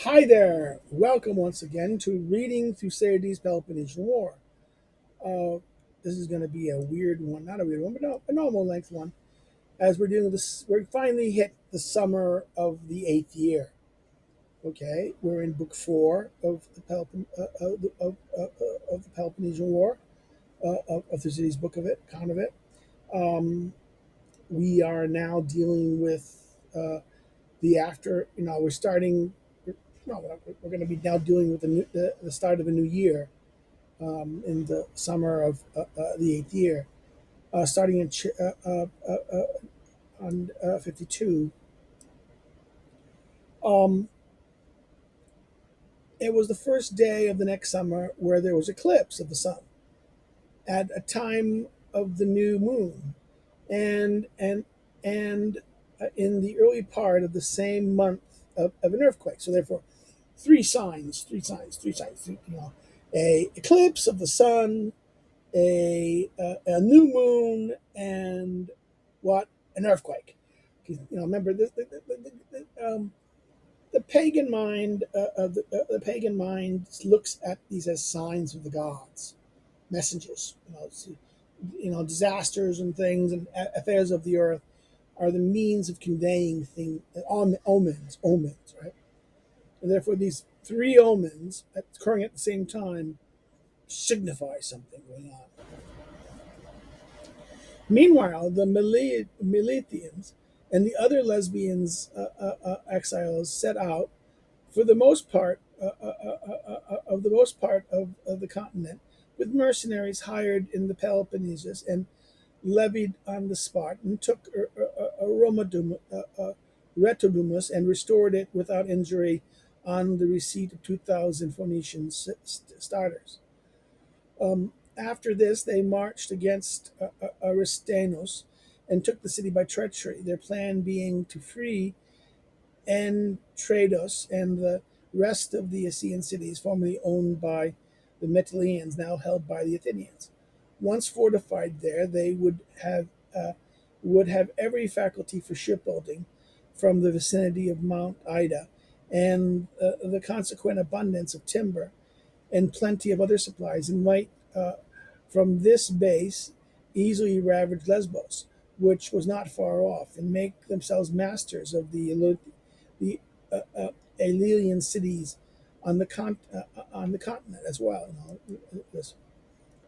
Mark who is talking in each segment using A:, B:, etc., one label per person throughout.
A: Hi there! Welcome once again to Reading Thucydides Peloponnesian War. Uh, this is going to be a weird one, not a weird one, but no, a normal length one. As we're doing this, we're finally hit the summer of the eighth year. Okay, we're in book four of the of the Peloponnesian War, of Thucydides' book of it, account of it. Um, we are now dealing with the after. We're starting. No, we're going to be now dealing with the start of a new year in the summer of the eighth year, starting on 52. Um, it was the first day of the next summer where there was eclipse of the sun at a time of the new moon, and in the early part of the same month of an earthquake. So therefore, three signs. A eclipse of the sun, a new moon, and what, an earthquake. Remember this. The pagan mind the pagan mind looks at these as signs of the gods, messengers. Disasters and things and affairs of the earth are the means of conveying omens, right? And therefore, these three omens occurring at the same time signify something going on. Meanwhile, the Miletians and the other lesbians exiles set out, for the most part, of the most part of the continent, with mercenaries hired in the Peloponnesus and levied on the spot, and took Retodumus and restored it without injury on the receipt of 2,000 Phoenician starters. After this, they marched against Aristaeus and took the city by treachery, their plan being to free Entrados and the rest of the Achaean cities formerly owned by the Metelians, now held by the Athenians. Once fortified there, they would have every faculty for shipbuilding from the vicinity of Mount Ida, and the consequent abundance of timber and plenty of other supplies, and might from this base easily ravage Lesbos, which was not far off, and make themselves masters of the Aeolian cities on the continent as well.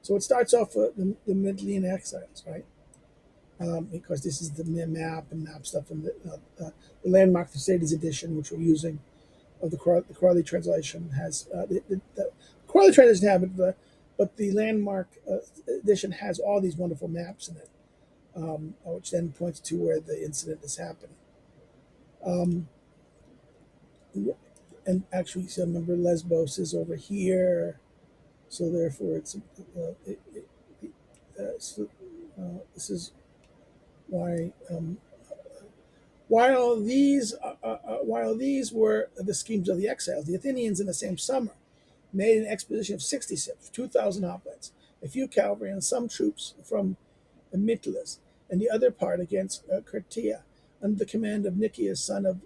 A: So it starts off with the Mytilean exiles, right? Because this is the map stuff, and the landmark Thucydides edition, which we're using of the Crawley translation, has the Crawley translation have it, but the landmark edition has all these wonderful maps in it, which then points to where the incident is happening. Um, and actually, so remember, Lesbos is over here, so therefore so, this is why. While these were the schemes of the exiles, the Athenians in the same summer made an expedition of 60 ships, 2,000 hoplites, a few cavalry, and some troops from Mytilus, and the other part against Curtia, under the command of Nicias, son of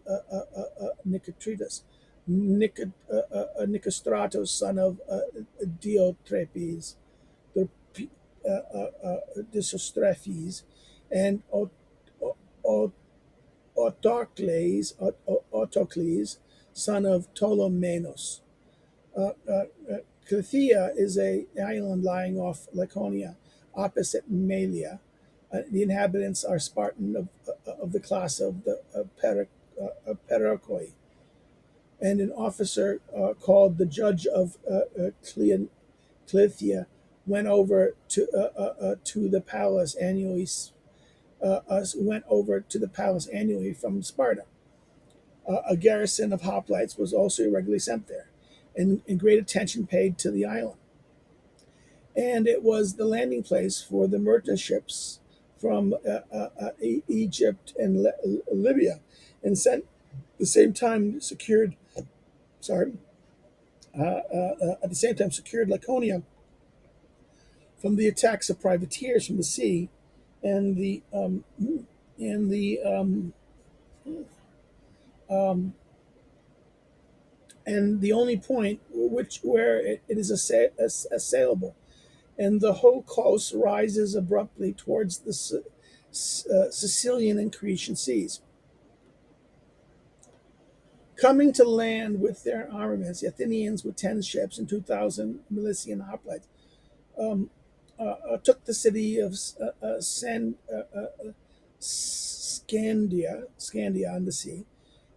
A: Nicotritus, Nicostratus, son of Diotrepes, the Disostrophes, and Autocles, son of Ptolemaeus. Clythea is an island lying off Laconia, opposite Malia. The inhabitants are Spartan of the class of the Pericoi, and an officer called the judge of Clythea went over to the palace annually. Went over to the palace annually from Sparta. A garrison of hoplites was also irregularly sent there, and great attention paid to the island. And it was the landing place for the merchant ships from Egypt and Libya, and sent the same time secured. Sorry, at the same time secured Laconia from the attacks of privateers from the sea, and the um, and the only point where it is assailable, and the whole coast rises abruptly towards the Sicilian and Cretan seas. Coming to land with their armaments, the Athenians, with 10 ships and 2,000 Milesian hoplites, took the city of Scandia on the sea,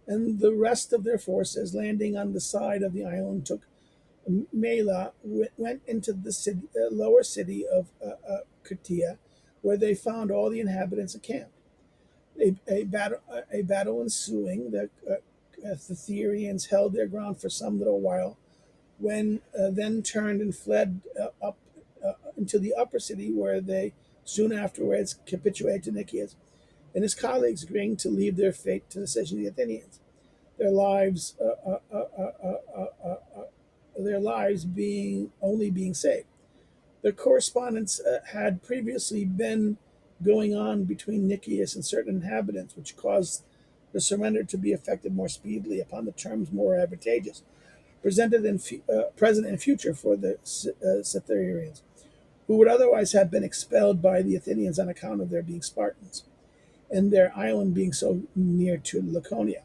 A: and the rest of their forces, landing on the side of the island, took Mela, went into the lower city of Curtia, where they found all the inhabitants encamped. A battle ensuing, the Therians held their ground for some little while, when then turned and fled up into the upper city, where they soon afterwards capitulated to Nicias and his colleagues, agreeing to leave their fate to the decision of the Athenians. Their lives, their lives being saved. Their correspondence had previously been going on between Nicias and certain inhabitants, which caused the surrender to be effected more speedily upon the terms more advantageous, present and future for the Cytherians, who would otherwise have been expelled by the Athenians on account of their being Spartans, and their island being so near to Laconia.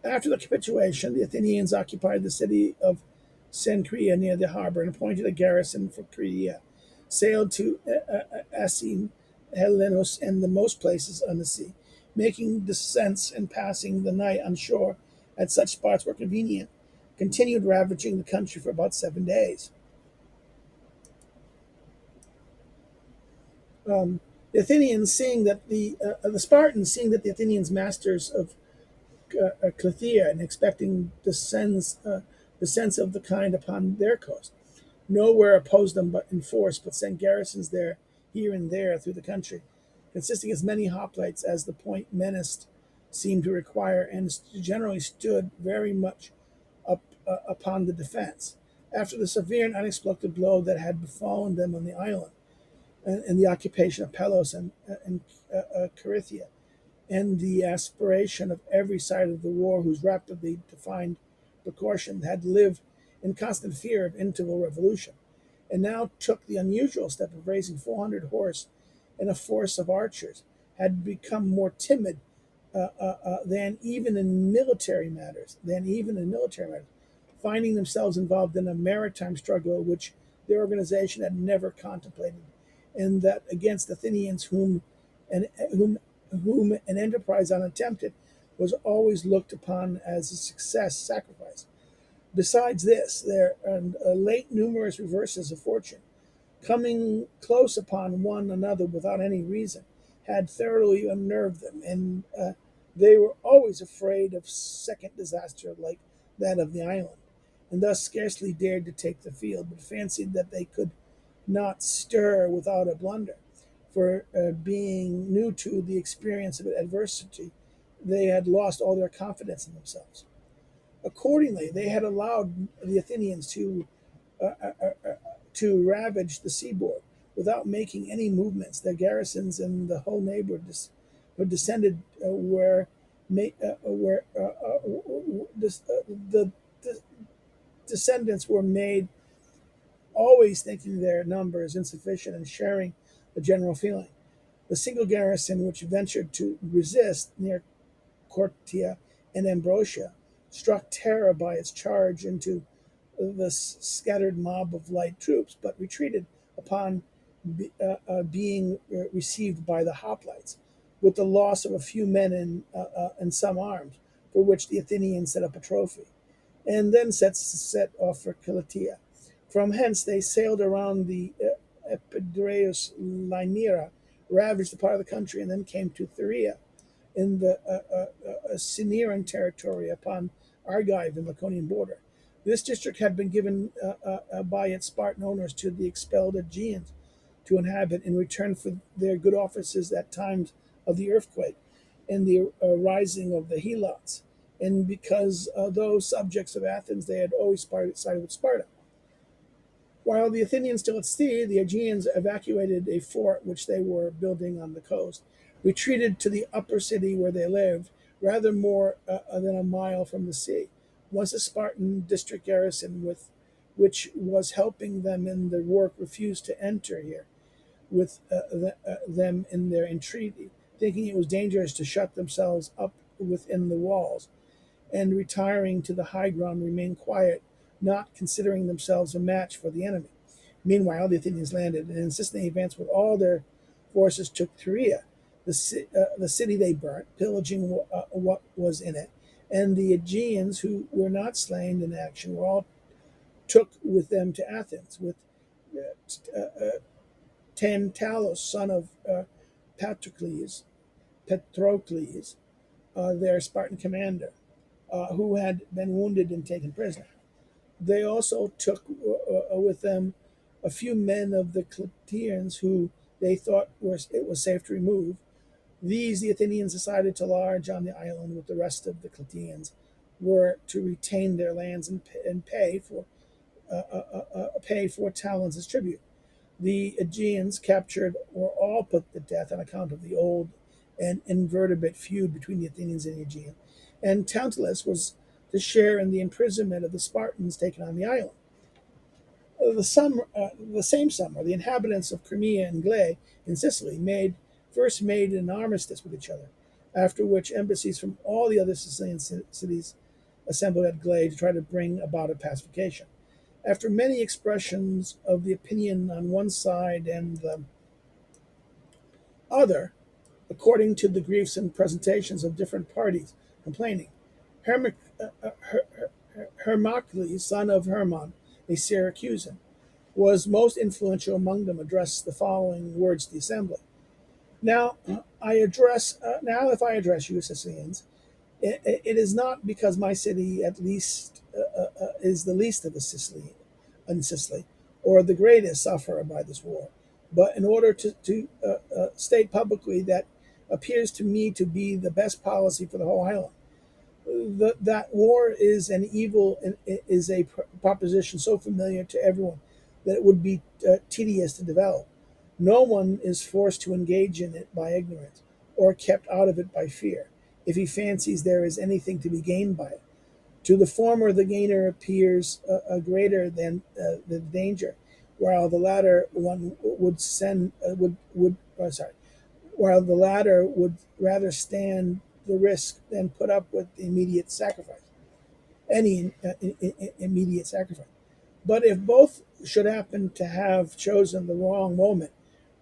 A: After the capitulation, the Athenians occupied the city of Cenchrea near the harbor and appointed a garrison for Crete, sailed to Asine, Hellenos, and the most places on the sea, making descents and passing the night on shore at such spots where convenient, continued ravaging the country for about 7 days. The Athenians, seeing that the Spartans, seeing that the Athenians, masters of Clythea, and expecting descents of the kind upon their coast, nowhere opposed them but in force, but sent garrisons there, here and there through the country, consisting as many hoplites as the point menaced seemed to require, and generally stood very much upon the defense. After the severe and unexpected blow that had befallen them on the island, and the occupation of Pelos and Carythia, and the aspiration of every side of the war, whose rapidly defined precaution had lived in constant fear of interval revolution, and now took the unusual step of raising 400 horse and a force of archers, had become more timid than even in military matters, finding themselves involved in a maritime struggle which their organization had never contemplated, and that against Athenians and whom an enterprise unattempted was always looked upon as a success sacrifice. Besides this, there are late numerous reverses of fortune, coming close upon one another without any reason, had thoroughly unnerved them, and they were always afraid of second disaster like that of the island, and thus scarcely dared to take the field, but fancied that they could not stir without a blunder, for being new to the experience of adversity, they had lost all their confidence in themselves. Accordingly, they had allowed the Athenians to ravage the seaboard without making any movements. Their garrisons in the whole neighborhood were descended the descendants were made, always thinking their numbers insufficient and sharing the general feeling. The single garrison which ventured to resist near Cortia and Ambrosia, struck terror by its charge into the scattered mob of light troops, but retreated upon being received by the hoplites, with the loss of a few men and some arms, for which the Athenians set up a trophy, and then set off for Cilicia. From hence they sailed around the Epidaeus Limera, ravaged the part of the country, and then came to Thuria in the Cineran territory upon Argive and Laconian border. This district had been given by its Spartan owners to the expelled Aegeans to inhabit in return for their good offices at times of the earthquake and the rising of the Helots, and because though subjects of Athens, they had always sided with Sparta. While the Athenians still at sea, the Aegeans evacuated a fort which they were building on the coast, retreated to the upper city where they lived, rather more than a mile from the sea, Once the Spartan district garrison, which was helping them in the work, refused to enter here with them in their entreaty, thinking it was dangerous to shut themselves up within the walls, and retiring to the high ground remained quiet, not considering themselves a match for the enemy. Meanwhile, the Athenians landed and, insisting they advance with all their forces, took Thuria. The city they burnt, pillaging what was in it, and the Aegeans who were not slain in action were all took with them to Athens, with Tantalus, son of Patrocles, Patrocles, their Spartan commander, who had been wounded and taken prisoner. They also took with them a few men of the Clytians who they thought it was safe to remove. These the Athenians decided to lodge on the island with the rest of the Clytians, were to retain their lands and pay 4 talents as tribute. The Aegeans captured were all put to death on account of the old and invertebrate feud between the Athenians and the Aegeans, and Tantalus was to share in the imprisonment of the Spartans taken on the island. The same summer, the inhabitants of Crimea and Gley in Sicily first made an armistice with each other, after which embassies from all the other Sicilian cities assembled at Gley to try to bring about a pacification. After many expressions of the opinion on one side and the other, according to the griefs and presentations of different parties complaining, Hermocles, son of Hermon, a Syracusan, was most influential among them, addressed the following words to the assembly. Now if I address you, Sicilians, it is not because my city at least is the least of the Sicily, or the greatest sufferer by this war, but in order to state publicly that appears to me to be the best policy for the whole island. That war is an evil is a proposition so familiar to everyone that it would be tedious to develop. No one is forced to engage in it by ignorance, or kept out of it by fear, if he fancies there is anything to be gained by it. To the former, the gainer appears greater than the danger, while the latter one would send would sorry, while the latter would rather stand the risk than put up with the immediate sacrifice, any immediate sacrifice. But if both should happen to have chosen the wrong moment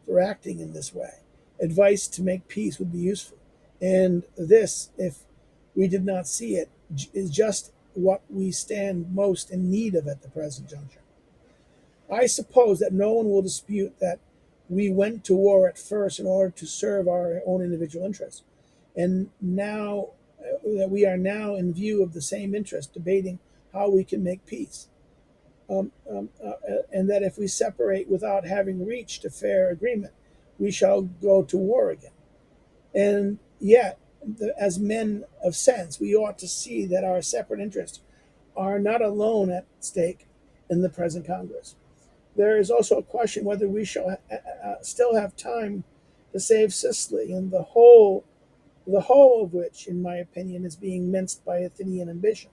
A: for acting in this way, advice to make peace would be useful. And this, if we did not see it, is just what we stand most in need of at the present juncture. I suppose that no one will dispute that we went to war at first in order to serve our own individual interests, and now that we are now in view of the same interest, debating how we can make peace, and that if we separate without having reached a fair agreement, we shall go to war again. And yet, as men of sense, we ought to see that our separate interests are not alone at stake in the present Congress. There is also a question whether we shall still have time to save Sicily, and the whole of which, in my opinion, is being minced by Athenian ambition.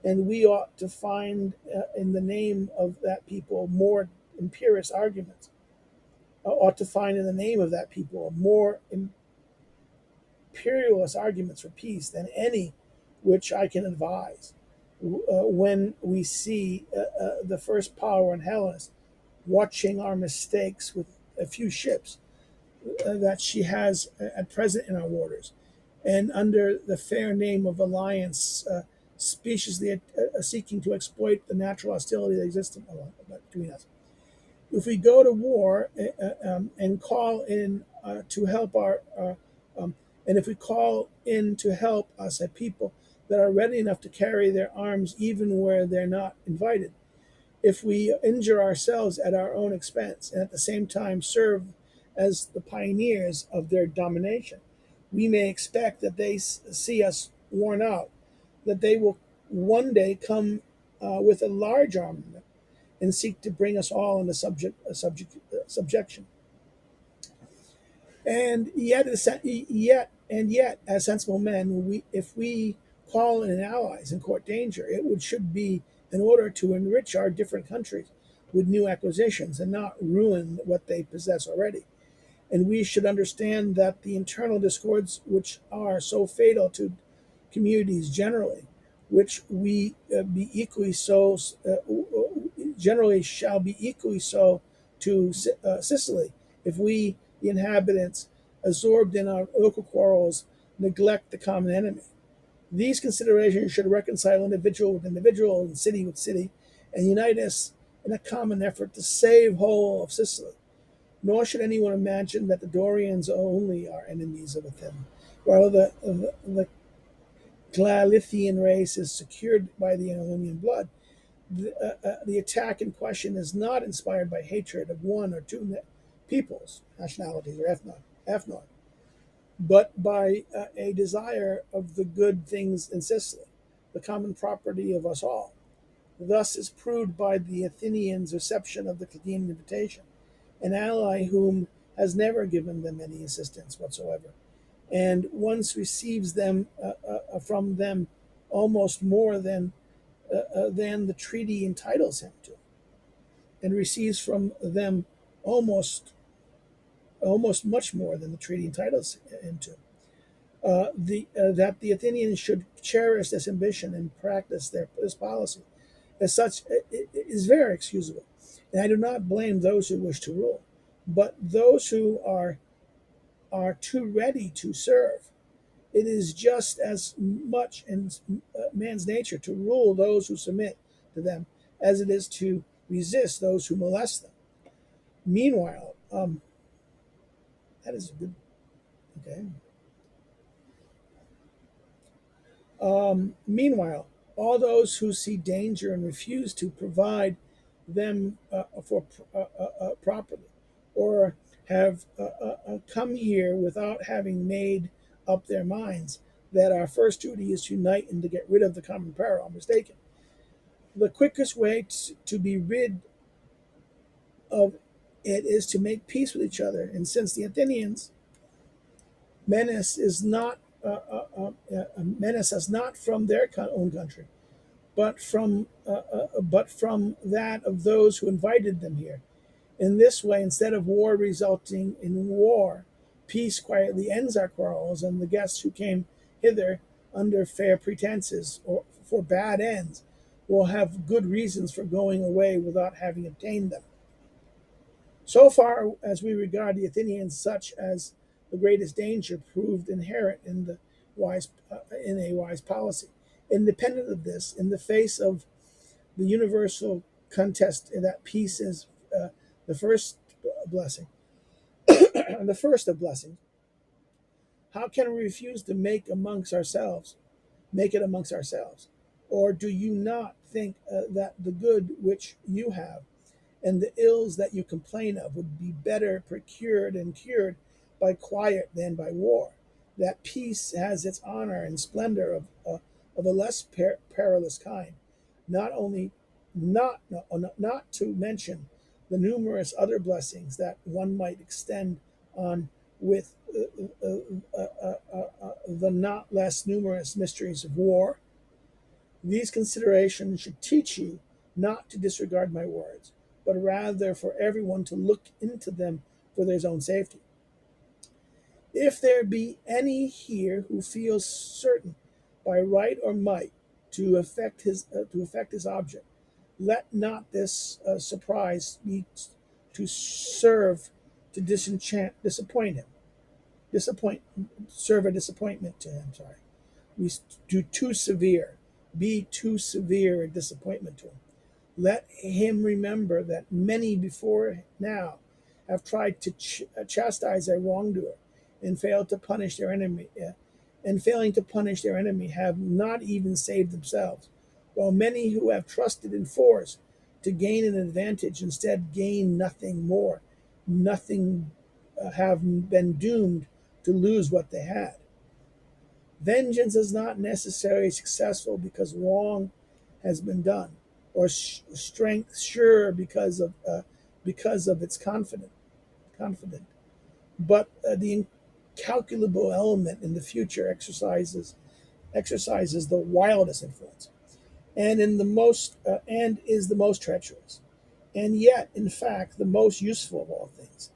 A: And we ought to find in the name of that people more imperious arguments. Ought to find in the name of that people more imperialist arguments for peace than any which I can advise. When we see the first power in Hellas watching our mistakes with a few ships that she has at present in our waters, and under the fair name of alliance, speciously seeking to exploit the natural hostility that exists between us. If we go to war and call in to help and if we call in to help us a people that are ready enough to carry their arms even where they're not invited, if we injure ourselves at our own expense and at the same time serve as the pioneers of their domination, we may expect that they see us worn out, that they will one day come with a large armament and seek to bring us all into subjection. And yet, as sensible men, if we call in allies and court danger, should be in order to enrich our different countries with new acquisitions and not ruin what they possess already. And we should understand that the internal discords which are so fatal to communities generally, which we be equally so generally shall be equally so to Sicily, if we, the inhabitants, absorbed in our local quarrels, neglect the common enemy. These considerations should reconcile individual with individual and city with city, and unite us in a common effort to save whole of Sicily. Nor should anyone imagine that the Dorians only are enemies of Athens, while the Galithian race is secured by the Ionian blood. The attack in question is not inspired by hatred of one or two peoples, nationalities, or ethnon, but by a desire of the good things in Sicily, the common property of us all. Thus is proved by the Athenians' reception of the Chaldean invitation, an ally whom has never given them any assistance whatsoever, and once receives them from them almost more than the treaty entitles him to, and receives from them almost almost much more than the treaty entitles him to. That the Athenians should cherish this ambition and practice this policy as such is very excusable, and I do not blame those who wish to rule, but those who are too ready to serve. It is just as much in man's nature to rule those who submit to them as it is to resist those who molest them. Meanwhile, that is a good, okay. Meanwhile, all those who see danger and refuse to provide them properly, or have come here without having made up their minds that our first duty is to unite and to get rid of the common peril, are mistaken. The quickest way to be rid of it is to make peace with each other. And since the Athenians menace is not menace us not from their own country, but from that of those who invited them here. In this way, instead of war resulting in war, peace quietly ends our quarrels, and the guests who came hither under fair pretenses or for bad ends will have good reasons for going away without having obtained them. So far as we regard the Athenians such as the greatest danger proved inherent in a wise policy. Independent of this, in the face of the universal contest that peace is the first blessing, the first of blessings, how can we refuse to make it amongst ourselves? Or do you not think that the good which you have and the ills that you complain of would be better procured and cured by quiet than by war? That peace has its honor and splendor of a less perilous kind, not only not to mention the numerous other blessings that one might extend on with the not less numerous mysteries of war. These considerations should teach you not to disregard my words, but rather for everyone to look into them for their own safety. If there be any here who feels certain by right or might to effect his object, let not this surprise be to serve to disappoint him, disappoint serve a disappointment to him. Sorry, we do too severe, be too severe a disappointment to him. Let him remember that many before now have tried to chastise their wrongdoer and failed to punish their enemy, and failing to punish their enemy have not even saved themselves, while many who have trusted in force to gain an advantage instead gain nothing more, nothing have been doomed to lose what they had. Vengeance is not necessarily successful because wrong has been done, or strength sure because of its confident. But the incalculable element in the future exercises exercises the wildest influence, and in the most and is the most treacherous, and yet, in fact, the most useful of all things,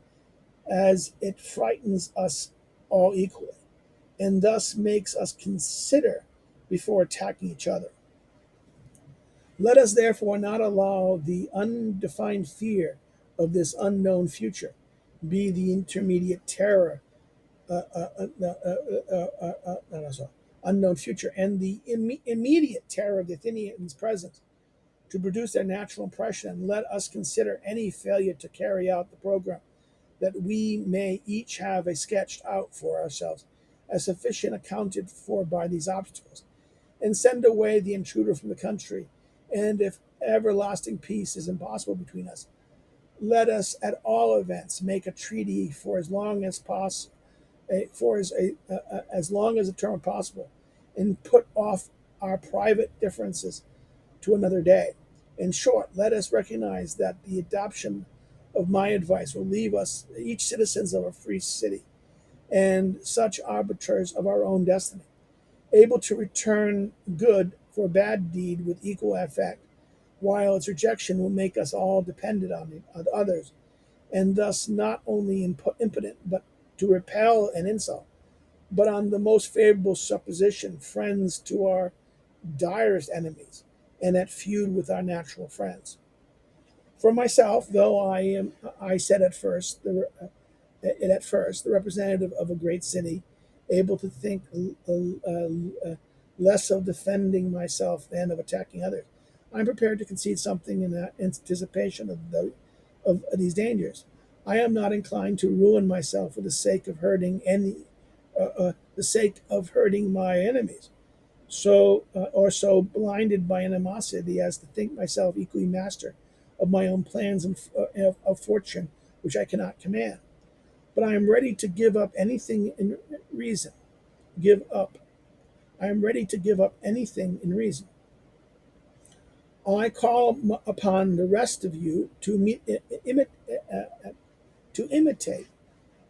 A: as it frightens us all equally, and thus makes us consider before attacking each other. Let us therefore not allow the undefined fear of this unknown future be the intermediate terror, unknown future, and the immediate terror of the Athenians' present to produce their natural impression. And let us consider any failure to carry out the program that we may each have a sketched out for ourselves as sufficient accounted for by these obstacles, and send away the intruder from the country. And if everlasting peace is impossible between us, let us at all events make a treaty for as long as possible, as long as the term possible, and put off our private differences to another day. In short, let us recognize that the adoption of my advice will leave us each citizens of a free city, and such arbiters of our own destiny, able to return good for bad deed with equal effect, while its rejection will make us all dependent on others, and thus not only impotent, but to repel an insult, but on the most favorable supposition, friends to our direst enemies, and at feud with our natural friends. For myself, though I said at first, the representative of a great city, able to think less of defending myself than of attacking others, I'm prepared to concede something in anticipation of these dangers. I am not inclined to ruin myself for the sake of hurting my enemies, so blinded by animosity as to think myself equally master of my own plans and of fortune which I cannot command. But I am ready to give up anything in reason. Give up. I am ready to give up anything in reason. I call upon the rest of you to imitate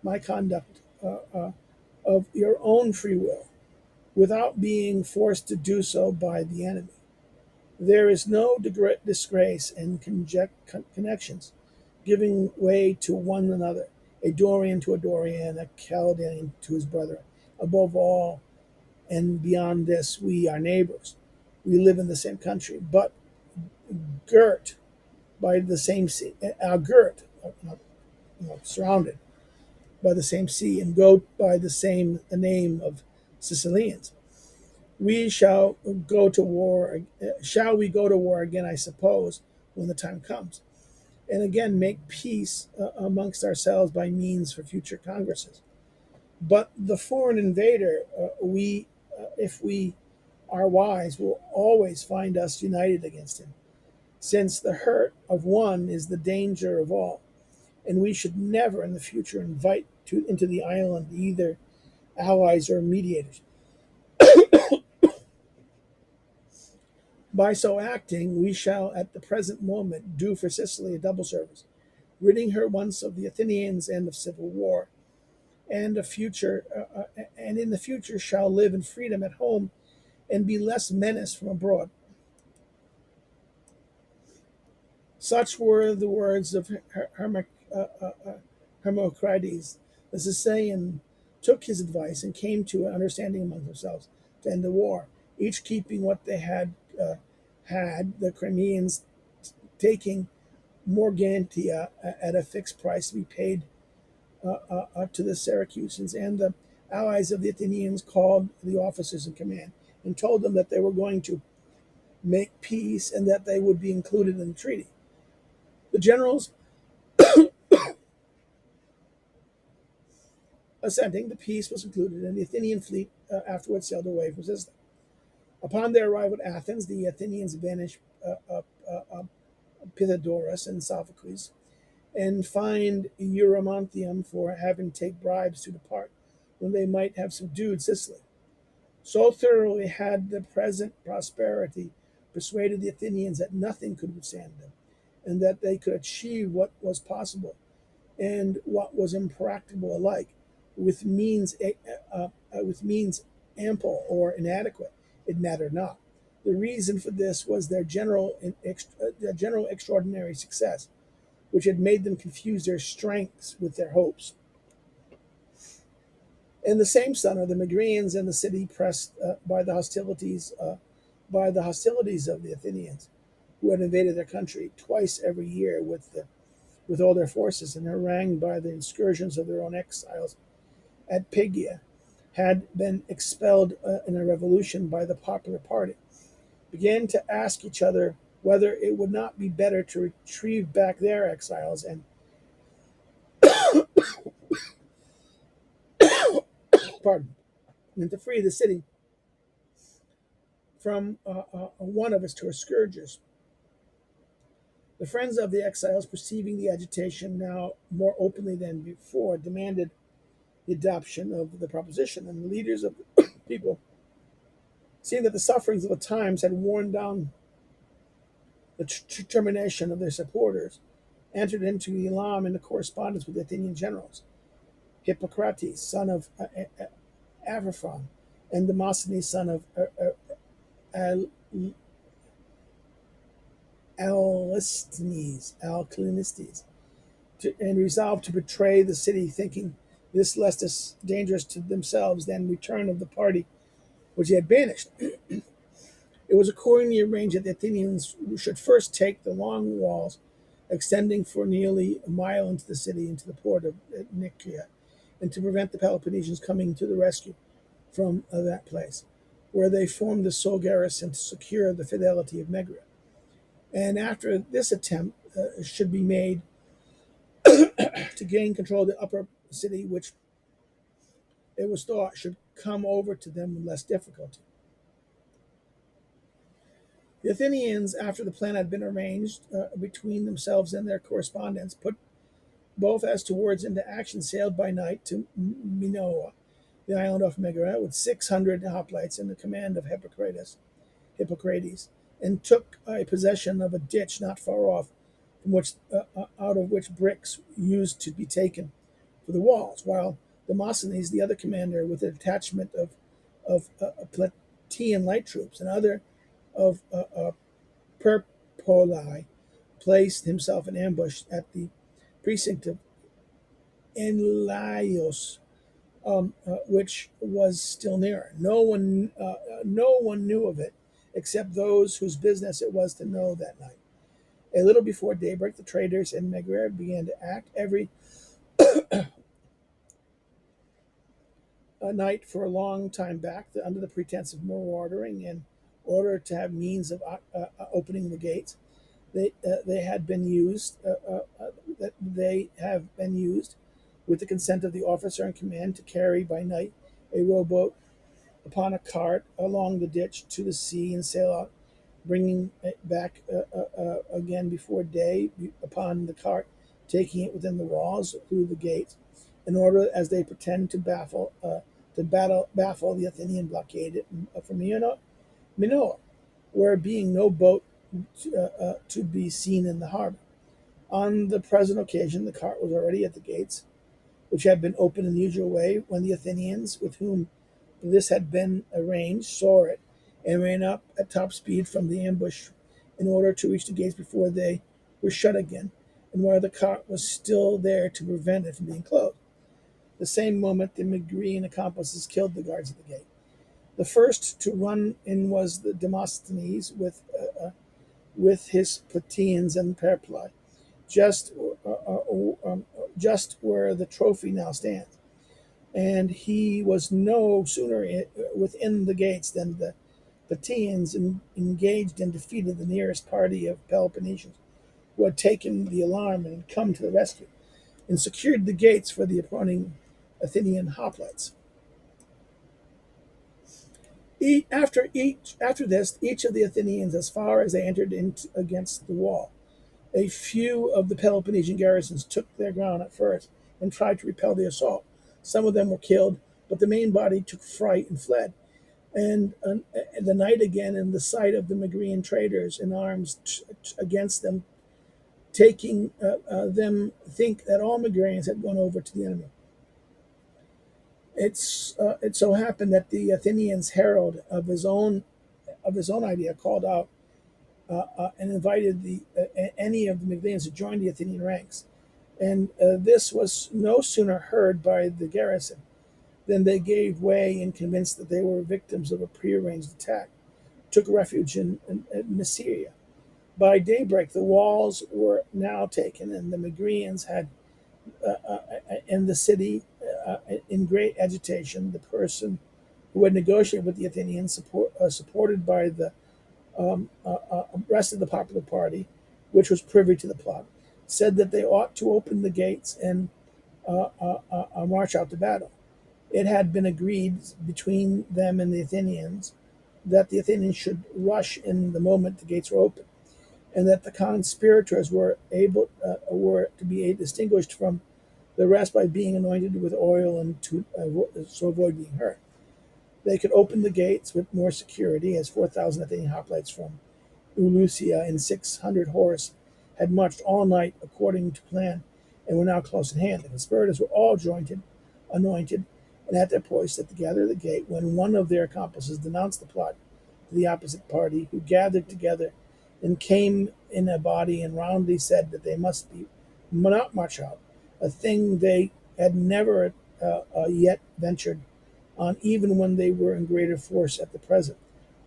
A: my conduct of your own free will, without being forced to do so by the enemy. There is no disgrace in connections, giving way to one another, a Dorian to a Dorian, a Chaldean to his brother. Above all and beyond this, we are neighbors. We live in the same country, but girt by the same sea, surrounded by the same sea, and go by the same name of Sicilians. We shall go to war. Shall we go to war again? I suppose when the time comes, and again make peace amongst ourselves by means for future congresses. But the foreign invader, if we are wise, will always find us united against him, since the hurt of one is the danger of all, and we should never in the future invite into the island either allies or mediators. By so acting, we shall at the present moment do for Sicily a double service, ridding her once of the Athenians and of civil war, and in the future shall live in freedom at home and be less menaced from abroad. Such were the words of Hermocrates. The Sicilian took his advice and came to an understanding among themselves to end the war, each keeping what they had, the Crimeans taking Morgantia at a fixed price to be paid to the Syracusans, and the allies of the Athenians called the officers in command and told them that they were going to make peace and that they would be included in the treaty. The generals assenting, the peace was concluded, and the Athenian fleet afterwards sailed away from Sicily. Upon their arrival at Athens, the Athenians banished Pythodorus and Sophocles, and fined Eurymontium for having taken bribes to depart when they might have subdued Sicily. So thoroughly had the present prosperity persuaded the Athenians that nothing could withstand them, and that they could achieve what was possible and what was impracticable alike, with means ample or inadequate, it mattered not. The reason for this was their general extraordinary success, which had made them confuse their strengths with their hopes. In the same summer, the Megreans in the city, pressed by the hostilities of the Athenians, who had invaded their country twice every year with all their forces, and harangued by the incursions of their own exiles at Pegia, had been expelled in a revolution by the popular party, began to ask each other whether it would not be better to retrieve back their exiles pardon, and to free the city from one of its tour scourges. The friends of the exiles, perceiving the agitation now more openly than before, demanded the adoption of the proposition, and the leaders of the people, seeing that the sufferings of the times had worn down the determination of their supporters, entered into the alarm in the correspondence with the Athenian generals, Hippocrates, son of Avraphon, and Demosthenes, son of Alclinistes, and resolved to betray the city, thinking this less dangerous to themselves than return of the party which they had banished. It was accordingly arranged that the Athenians should first take the long walls extending for nearly a mile into the city, into the port of Nicaea, and to prevent the Peloponnesians coming to the rescue from that place, where they formed the sole garrison to secure the fidelity of Megara. And after this attempt should be made to gain control of the upper city, which it was thought should come over to them with less difficulty. The Athenians, after the plan had been arranged between themselves and their correspondents, put both as to words into action, sailed by night to Minoa, the island off Megara, with 600 hoplites in the command of Hippocrates, and took possession of a ditch not far off, from which out of which bricks used to be taken for the walls, while Demosthenes, the other commander, with a detachment of Plataean light troops and other of Perpoli, placed himself in ambush at the precinct of Enlaios, which was still nearer. No one knew of it except those whose business it was to know that night. A little before daybreak, the traders in Megara began to act every night for a long time back, under the pretense of marauding, in order to have means of opening the gates. They had been used. That they have been used, with the consent of the officer in command, to carry by night a rowboat upon a cart along the ditch to the sea and sail out, bringing it back again before day upon the cart, taking it within the walls through the gates, in order, as they pretend, to baffle the Athenian blockade from Minoa, where being no boat to be seen in the harbor. On the present occasion, the cart was already at the gates, which had been opened in the usual way, when the Athenians, with whom this had been arranged, saw it and ran up at top speed from the ambush in order to reach the gates before they were shut again, and where the cart was still there to prevent it from being closed. The same moment, the Megrean accomplices killed the guards at the gate. The first to run in was the Demosthenes with his Plataeans and Perpli, just just where the trophy now stands. And he was no sooner within the gates than the Plataeans engaged and defeated the nearest party of Peloponnesians, who had taken the alarm and come to the rescue, and secured the gates for the approaching Athenian hoplites. After this, each of the Athenians, as far as they entered against the wall, a few of the Peloponnesian garrisons took their ground at first and tried to repel the assault. Some of them were killed, but the main body took fright and fled. And the night again, in the sight of the Megrean traders in arms against them, taking them think that all Megreans had gone over to the enemy. It so happened that the Athenians' herald of his own of his own idea, called out and invited any of the Megalians to join the Athenian ranks. And this was no sooner heard by the garrison than they gave way and, convinced that they were victims of a prearranged attack, took refuge in Nicaea. By daybreak, the walls were now taken, and the Megarians had in the city in great agitation. The person who had negotiated with the Athenians, supported by the rest of the popular party, which was privy to the plot, said that they ought to open the gates and march out to battle. It had been agreed between them and the Athenians that the Athenians should rush in the moment the gates were open, and that the conspirators were to be distinguished from the rest by being anointed with oil and to so avoid being hurt. They could open the gates with more security, as 4,000 Athenian hoplites from Eleusia and 600 horse had marched all night according to plan and were now close at hand. The conspirators were all anointed, and at their posts at the gather of the gate, when one of their accomplices denounced the plot to the opposite party, who gathered together and came in a body and roundly said that they must not march out, a thing they had never yet ventured on, even when they were in greater force at the present,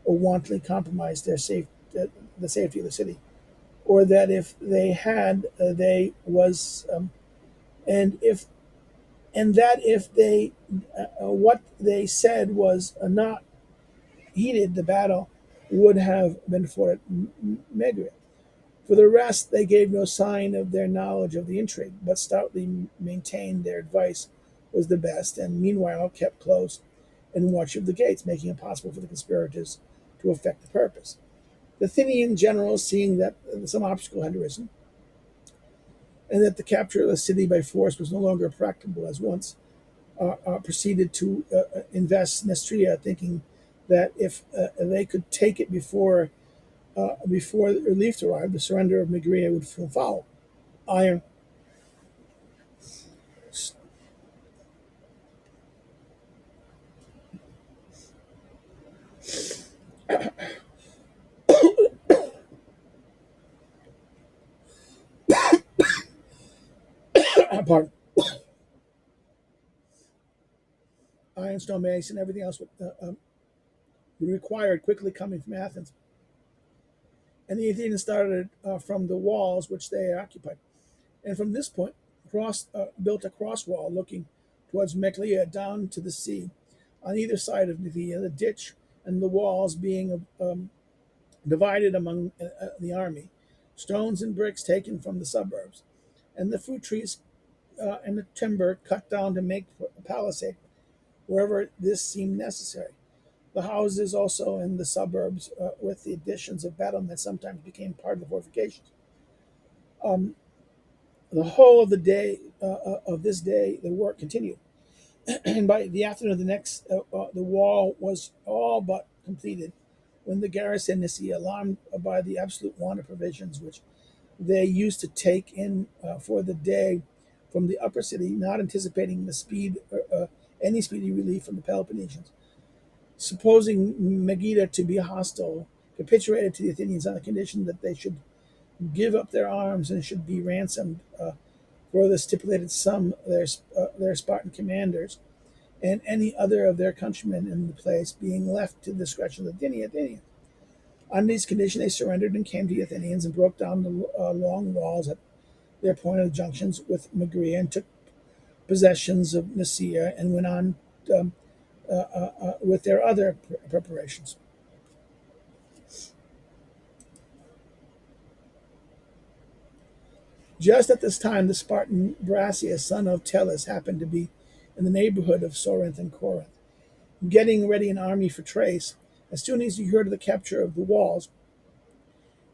A: or wantonly compromised the safety of the city, or that if they had, they was, and that if they what they said was not heeded, the battle would have been fought at Megara. For the rest, they gave no sign of their knowledge of the intrigue, but stoutly maintained their advice was the best, and meanwhile kept close and watch of the gates, making it possible for the conspirators to effect the purpose. The Athenian generals, seeing that some obstacle had arisen, and that the capture of the city by force was no longer practicable as once, proceeded to invest Nestria, thinking that if they could take it before relief arrived, the surrender of Megara would follow. Iron. Pardon. Iron, stone, mace, and everything else would require quickly coming from Athens. And the Athenians started from the walls which they occupied. And from this point, built a cross wall looking towards Mechlea down to the sea. On either side of Nicaea, the ditch and the walls being divided among the army, stones and bricks taken from the suburbs, and the fruit trees and the timber cut down to make a palisade wherever this seemed necessary. The houses also in the suburbs, with the additions of battlements, sometimes became part of the fortifications. Um, the whole of the day of this day, the work continued, and by the afternoon of the next, the wall was all but completed. When the garrison in Nicaea, alarmed by the absolute want of provisions which they used to take in for the day from the upper city, not anticipating any speedy relief from the Peloponnesians, supposing Megiddo to be hostile, capitulated to the Athenians on the condition that they should give up their arms and should be ransomed for the stipulated sum, their Spartan commanders and any other of their countrymen in the place being left to the discretion of the Athenians. On these conditions, they surrendered and came to the Athenians and broke down the long walls at their point of junctions with Megara and took possessions of Nicaea and went on with their other preparations. Just at this time, the Spartan Brasius, son of Tellus, happened to be in the neighborhood of Corinth and Corinth, getting ready an army for Thrace. As soon as he heard of the capture of the walls,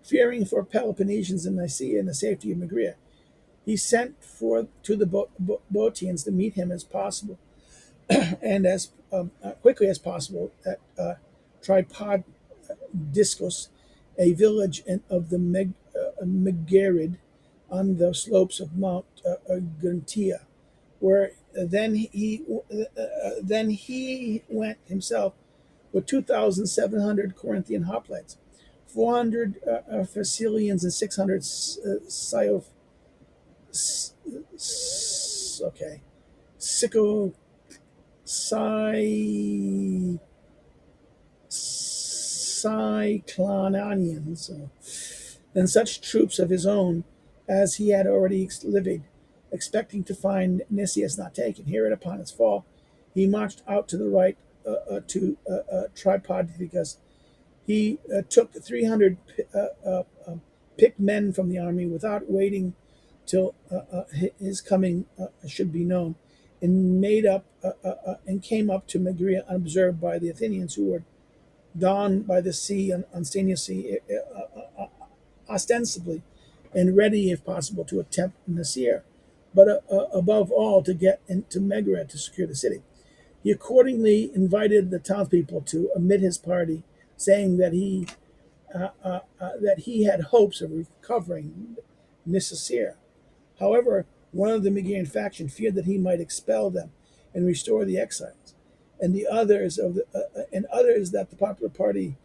A: fearing for Peloponnesians in Nicaea and the safety of Megara, he sent to the Boeotians to meet him as possible and as quickly as possible at Tripod Discus, a village of the Megarid on the slopes of Mount Guntia, where then he went himself with 2,700 Corinthian hoplites, 400 Thessalians, and 600 okay, Syco, Cyclonians, and such troops of his own as he had already levied, expecting to find Nicias not taken. Hereupon its fall, he marched out to the right to Tripodicus. He took 300 picked men from the army without waiting till his coming should be known, and and came up to Megara unobserved by the Athenians, who were down by the sea on Stania Sea, ostensibly, and ready, if possible, to attempt Nasir, but above all to get into Megara to secure the city. He accordingly invited the townspeople to admit his party, saying that he had hopes of recovering Nisir. However, one of the Megarian faction feared that he might expel them and restore the exiles, and the others that the popular party,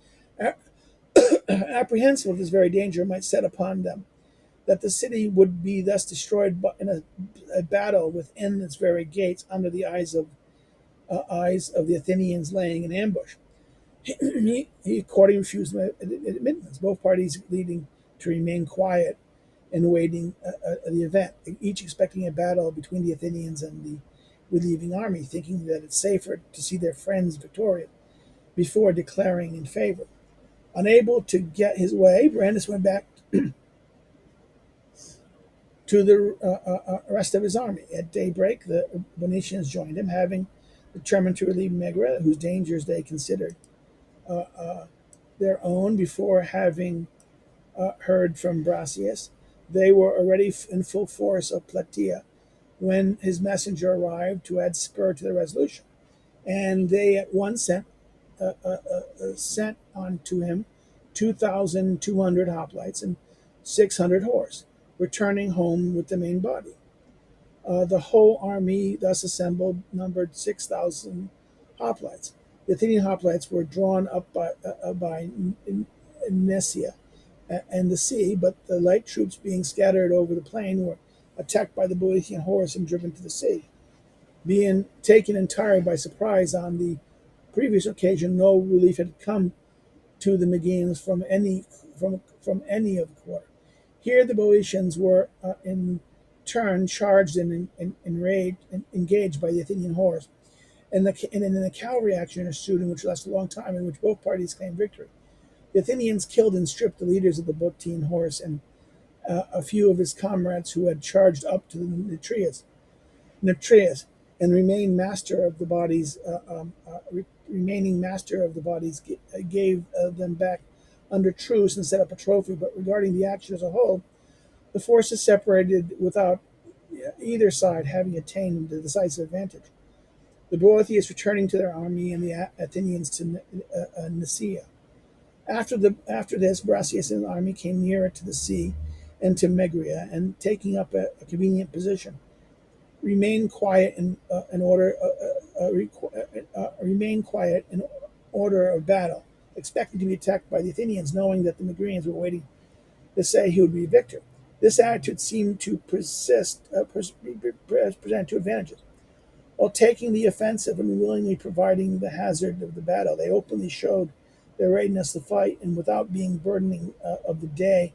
A: apprehensive of this very danger, might set upon them, that the city would be thus destroyed in a battle within its very gates, under the eyes of the Athenians laying in ambush. He accordingly refused admittance, both parties leading to remain quiet and awaiting the event, each expecting a battle between the Athenians and the relieving army, thinking that it's safer to see their friends victorious before declaring in favor. Unable to get his way, Brandis went back to the rest of his army. At daybreak, the Venetians joined him, having determined to relieve Megara, whose dangers they considered their own before having heard from Brasius. They were already in full force of Plataea when his messenger arrived to add spur to their resolution, and they at once sent on to him 2,200 hoplites and 600 horse, returning home with the main body. The whole army thus assembled numbered 6,000 hoplites. The Athenian hoplites were drawn up by Nesia and the sea, but the light troops being scattered over the plain were attacked by the Boeotian horse and driven to the sea. Being taken entirely by surprise on the previous occasion, no relief had come to the Megaeans from any of the quarter. Here the Boeotians were in turn charged and engaged by the Athenian horse, and in the cavalry action ensued, in which lasted a long time, in which both parties claimed victory. The Athenians killed and stripped the leaders of the Boeotian horse and a few of his comrades who had charged up to the Nitrias, and remained master of the bodies. Remaining master of the bodies gave them back under truce and set up a trophy. But regarding the action as a whole, the forces separated without either side having attained the decisive advantage. The Boeotians returning to their army, and the Athenians to Nicaea. After this, Brasius and the army came nearer to the sea and to Megara, and taking up a convenient position, remained quiet in order of battle, expecting to be attacked by the Athenians, knowing that the Megarians were waiting to say he would be victor. This attitude seemed to present two advantages. While taking the offensive and willingly providing the hazard of the battle, they openly showed their readiness to fight, and without being burdening of the day,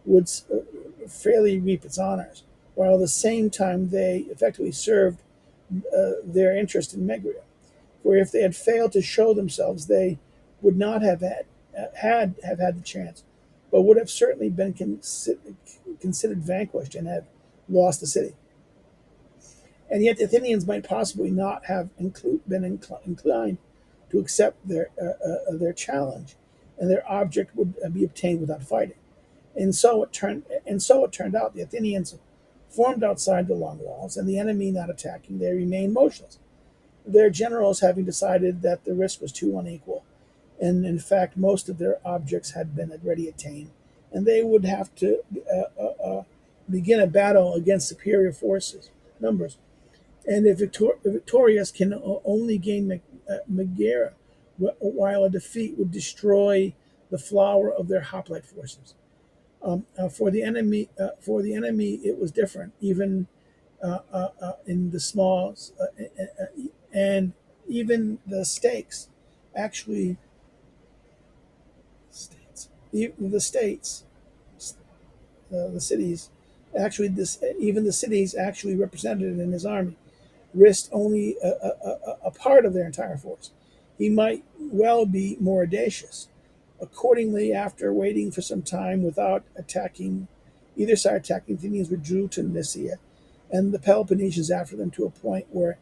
A: would fairly reap its honors, while at the same time they effectively served their interest in Megara. For if they had failed to show themselves, they would not have had the chance, but would have certainly been considered vanquished and have lost the city. And yet the Athenians might possibly not have been inclined to accept their challenge, and their object would be obtained without fighting. And so it turned out. The Athenians formed outside the long walls, and the enemy not attacking, they remained motionless, their generals having decided that the risk was too unequal, and in fact most of their objects had been already attained, and they would have to begin a battle against superior numbers. And if victorious, can only gain Megara, while a defeat would destroy the flower of their hoplite forces. For the enemy, it was different. Even in the smalls, and even the stakes, actually, the states, the cities, actually, this even the cities actually represented in his army risked only a part of their entire force. He might well be more audacious. Accordingly, after waiting for some time without attacking, either side attacking, the Athenians withdrew to Nicaea, and the Peloponnesians after them to a point where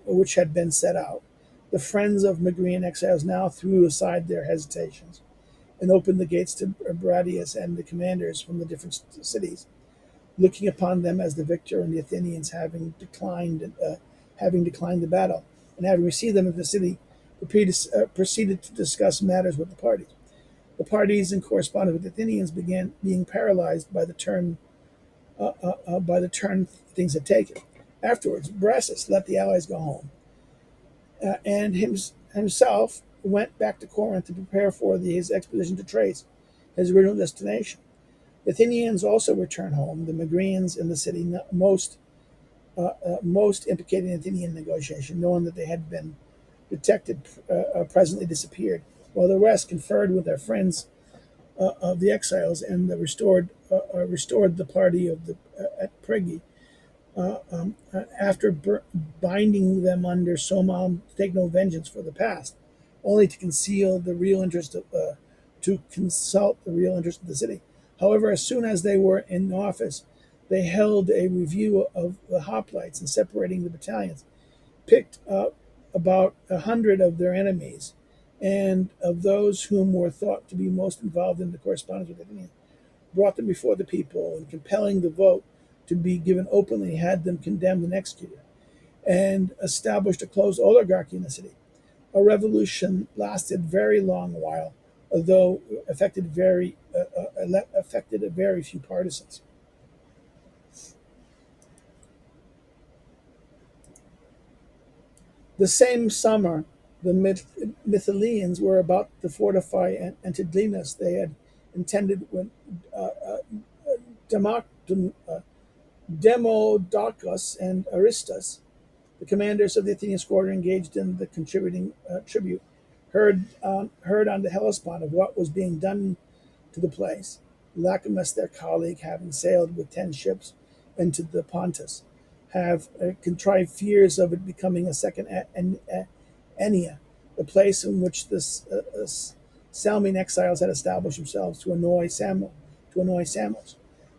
A: which had been set out. The friends of Megarian exiles now threw aside their hesitations and opened the gates to Bradius and the commanders from the different cities, looking upon them as the victor, and the Athenians having declined the battle, and having received them into the city, proceeded to discuss matters with the parties. The parties in correspondence with the Athenians began being paralyzed by the turn things had taken. Afterwards, Brassus let the allies go home, and himself went back to Corinth to prepare for his expedition to Thrace, his original destination. The Athenians also returned home. The Megarians in the city most implicated in Athenian negotiation, knowing that they had been detected, presently disappeared, while the rest conferred with their friends of the exiles and restored the party of the at Pregi. After binding them under Somam to take no vengeance for the past, only to conceal the real interest of to consult the real interest of the city. However, as soon as they were in office, they held a review of the hoplites and separating the battalions, picked up about 100 of their enemies, and of those whom were thought to be most involved in the correspondence with the Athenians, brought them before the people, and compelling the vote to be given openly, had them condemned and executed, and established a closed oligarchy in the city. A revolution lasted very long while, although affected a very few partisans. The same summer, the Mytileans were about to fortify Antigonus. They had intended when Democ- Demodocus and Aristus, the commanders of the Athenian squadron engaged in the contributing tribute, heard on the Hellespont of what was being done to the place. Lacomus, their colleague, having sailed with 10 ships into the Pontus, have contrived fears of it becoming a second Ennea, the place in which the Salmine exiles had established themselves to annoy Samos,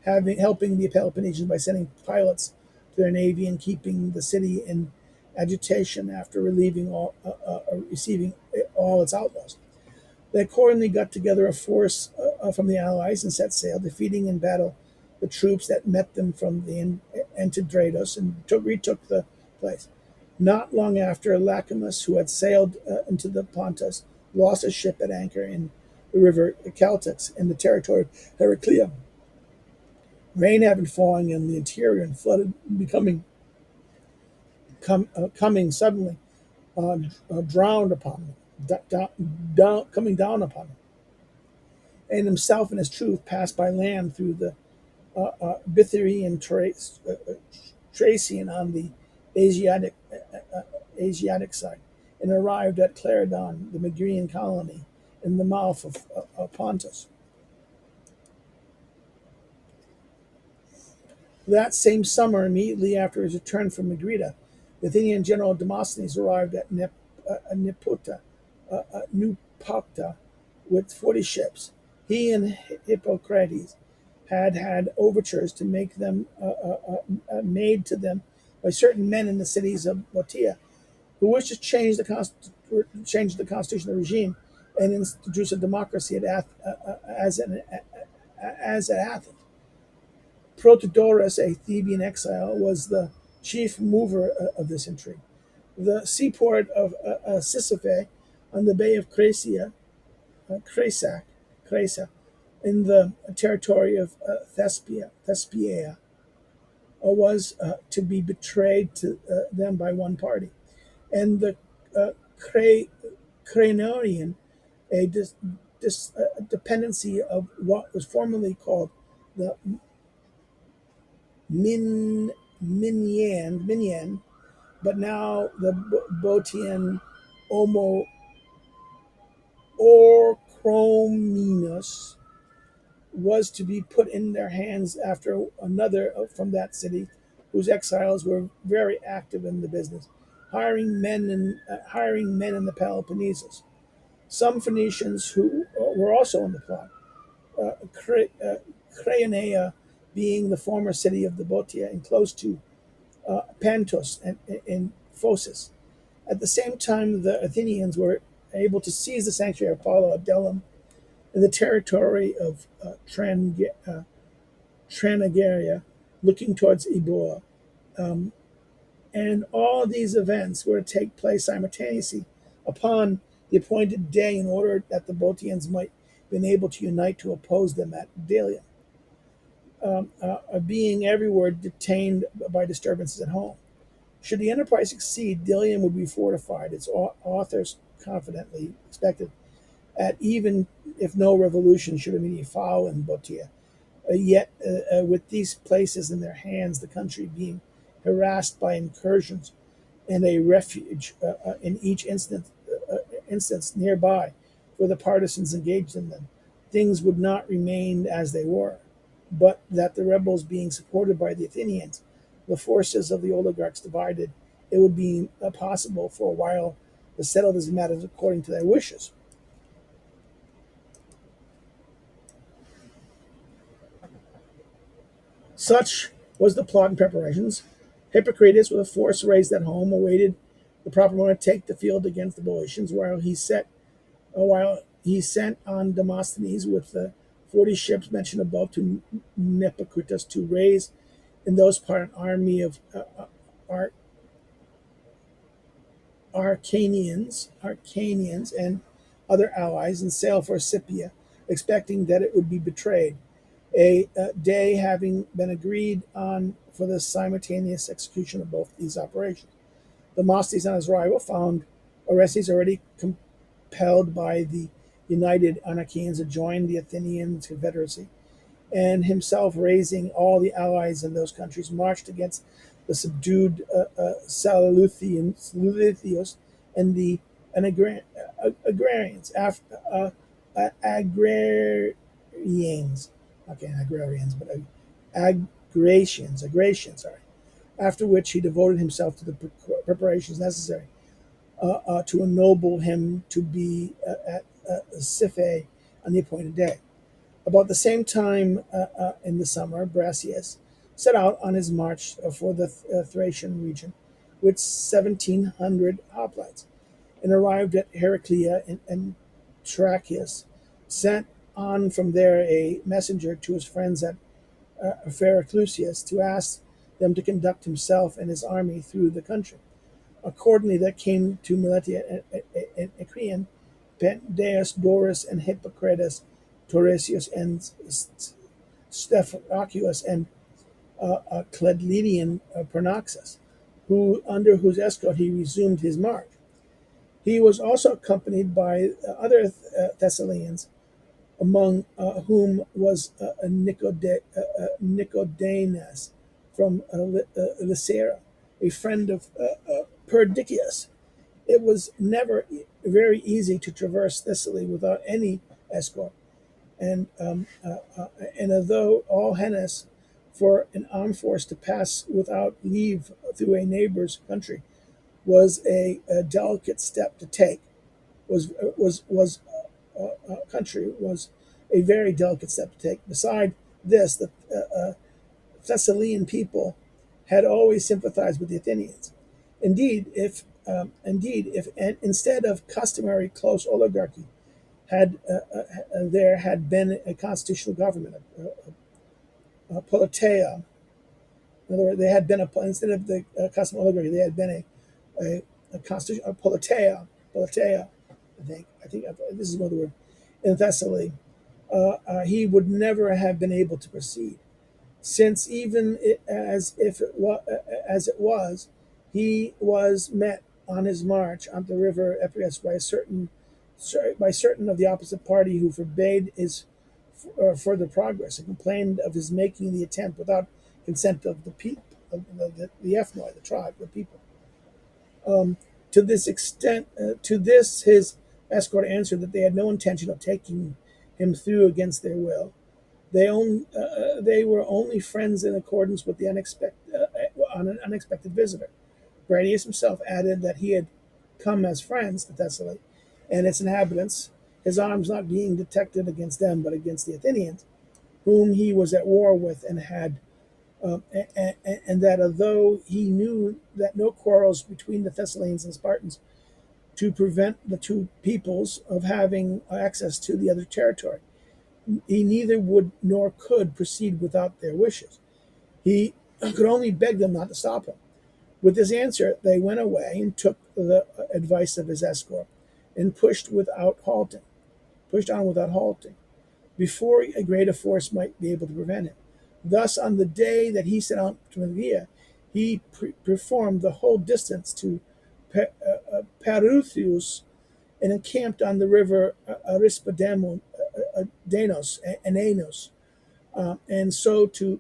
A: helping the Peloponnesians by sending pilots to their navy and keeping the city in agitation after receiving all its outlaws. They accordingly got together a force from the allies and set sail, defeating in battle the troops that met them from the Antidrados and retook the place. Not long after, Lacomus, who had sailed into the Pontus, lost a ship at anchor in the river Caltix in the territory of Heraclea. Rain having fallen in the interior and flooded, coming suddenly, drowned upon them, coming down upon them, and himself and his troop passed by land through the Bithynian Thracian on the Asiatic Asiatic side, and arrived at Claridon, the Megarian colony, in the mouth of Pontus. That same summer, immediately after his return from Megrida, the Athenian general Demosthenes arrived at Nupacta, with 40 ships. He and Hippocrates had overtures to make them made to them by certain men in the cities of Botea, who wished to change the constitutional regime and introduce a democracy as at Athens. Protodorus, a Theban exile, was the chief mover of this intrigue. The seaport of Sisyphe on the Bay of Cresa, in the territory of Thespia, was to be betrayed to them by one party, and the Cranorian, a dependency of what was formerly called the Minyan, but now the Botian Homo Orchrominus, was to be put in their hands after another from that city, whose exiles were very active in the business, hiring men in the Peloponnesus. Some Phoenicians who were also in the plot, uh, Craonea being the former city of the Botia and close to Pantos and Phocis. At the same time, the Athenians were able to seize the sanctuary of Apollo at Delum in the territory of Tranagaria, looking towards Ebola. Um, and all these events were to take place simultaneously upon the appointed day in order that the Botians might be able to unite to oppose them at Delium, being everywhere detained by disturbances at home. Should the enterprise succeed, Delium would be fortified, its authors confidently expected, at even if no revolution should immediately follow in Botia. Yet, with these places in their hands, the country being harassed by incursions and a refuge in each instance nearby for the partisans engaged in them, things would not remain as they were, but that the rebels being supported by the Athenians, the forces of the oligarchs divided, it would be possible for a while to settle these matters according to their wishes. Such was the plot and preparations. Hippocrates, with a force raised at home, awaited the proper moment to take the field against the Boeotians, while he sent on Demosthenes with the 40 ships mentioned above to Nepocritus to raise in those part an army of Ar- Arcanians and other allies and sail for Scipia, expecting that it would be betrayed. A day having been agreed on for the simultaneous execution of both these operations. Demosthenes on his arrival found Orestes already compelled by the united Anakians to join the Athenian confederacy, and himself raising all the allies in those countries, marched against the subdued Saluthios and the agrarians. Agrarians, okay, agrarians, but agratians, sorry. After which he devoted himself to the preparations necessary to ennoble him to be at Siphae on the appointed day. About the same time in the summer, Brasius set out on his march for the Thracian region with 1,700 hoplites and arrived at Heraclea and Trachis, sent on from there a messenger to his friends at Pheroclusius to ask them to conduct himself and his army through the country. Accordingly, there came to Miletia and Acreon, Pendeus, Doris, and Hippocrates, Torresius, and Stephakius, and Cledlidian Pernaxus, under whose escort he resumed his march. He was also accompanied by other Thessalians, among whom was Nicodemus from Lycera, a friend of Perdiccas. It was never very easy to traverse Thessaly without any escort, and and although all Hellas for an armed force to pass without leave through a neighbor's country was a delicate step to take, was country was a very delicate step to take. Beside this, the Thessalian people had always sympathized with the Athenians. Indeed, if instead of customary close oligarchy, had there had been a constitutional government, a politea. In other words, they had been instead of the custom oligarchy, they had been a constitution, a politea. I think this is another word in Thessaly. He would never have been able to proceed, since even as it was, he was met on his march on the river Epirus by certain of the opposite party who forbade his further progress and complained of his making the attempt without consent of the people, of the ethnoi, the tribe, the people. To this, his escort answered that they had no intention of taking him through against their will. They were only friends in accordance with the on an unexpected visitor. Bradius himself added that he had come as friends to Thessaly and its inhabitants, his arms not being detected against them but against the Athenians, whom he was at war with, and that although he knew that no quarrels between the Thessalians and Spartans to prevent the two peoples of having access to the other territory, he neither would nor could proceed without their wishes. He could only beg them not to stop him. With this answer, they went away and took the advice of his escort and pushed on without halting, before a greater force might be able to prevent him. Thus, on the day that he set out to Media, he performed the whole distance to Peruthius and encamped on the river Arispodamus, Enanos, and so to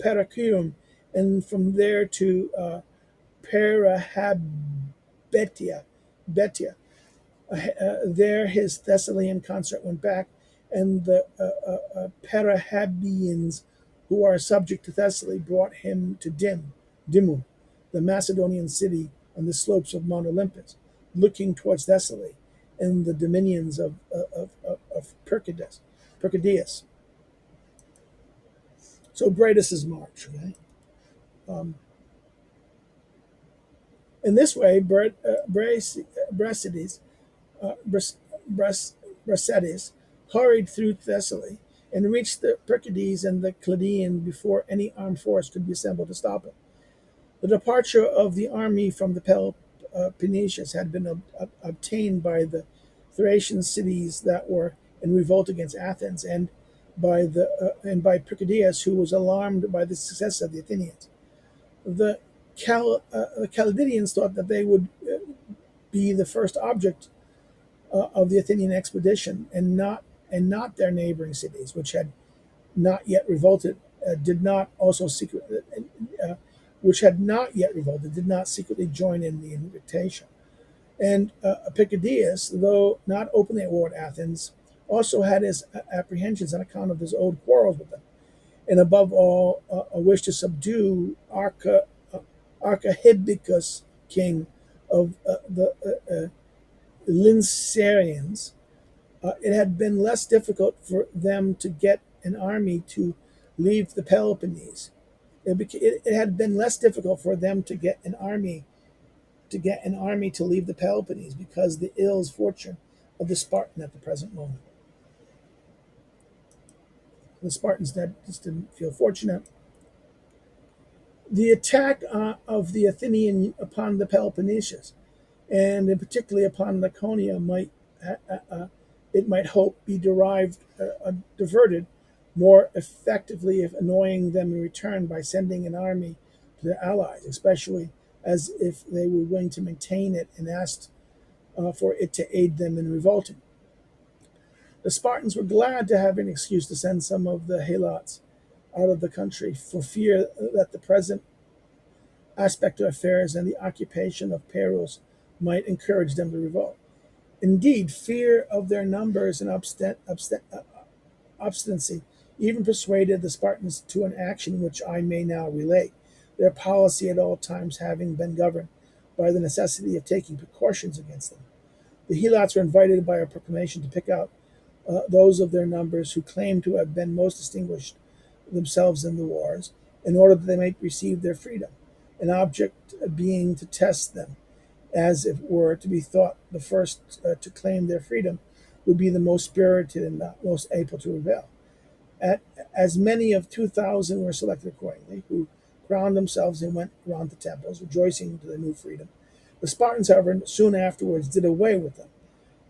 A: Paracium, and from there to Parahabetia. There his Thessalian consort went back, and the Parahabians, who are subject to Thessaly, brought him to Dimum, the Macedonian city on the slopes of Mount Olympus, looking towards Thessaly and the dominions of Percidius. So Bradus' march. Okay? In this way, Brasides hurried through Thessaly and reached the Percides and the Claudian before any armed force could be assembled to stop him. The departure of the army from the Peloponnesians had been obtained by the Thracian cities that were in revolt against Athens, and by Percidius, who was alarmed by the success of the Athenians. The Chalcidians thought that they would be the first object of the Athenian expedition, and not their neighboring cities, which had not yet revolted, did not secretly join in the invitation. And Epicurus, though not openly at war with Athens, also had his apprehensions on account of his old quarrels with them, and above all, a wish to subdue Archehibicus, king of the Lyncerians. It had been less difficult for them to get an army to leave the Peloponnese. It had been less difficult for them to leave the Peloponnese because the ill fortune of the Spartan at the present moment. The Spartans just didn't feel fortunate. The attack of the Athenian upon the Peloponnesians, and in particularly upon Laconia, it might hope be diverted more effectively if annoying them in return by sending an army to their allies, especially as if they were willing to maintain it and asked for it to aid them in revolting. The Spartans were glad to have an excuse to send some of the Helots out of the country for fear that the present aspect of affairs and the occupation of Paros might encourage them to revolt. Indeed, fear of their numbers and obstinacy even persuaded the Spartans to an action which I may now relate, their policy at all times having been governed by the necessity of taking precautions against them. The Helots were invited by a proclamation to pick out those of their numbers who claimed to have been most distinguished themselves in the wars, in order that they might receive their freedom, an object being to test them, as it were to be thought the first to claim their freedom would be the most spirited and most able to rebel. As many of 2,000 were selected accordingly, who crowned themselves and went round the temples, rejoicing to their new freedom. The Spartans, however, soon afterwards did away with them,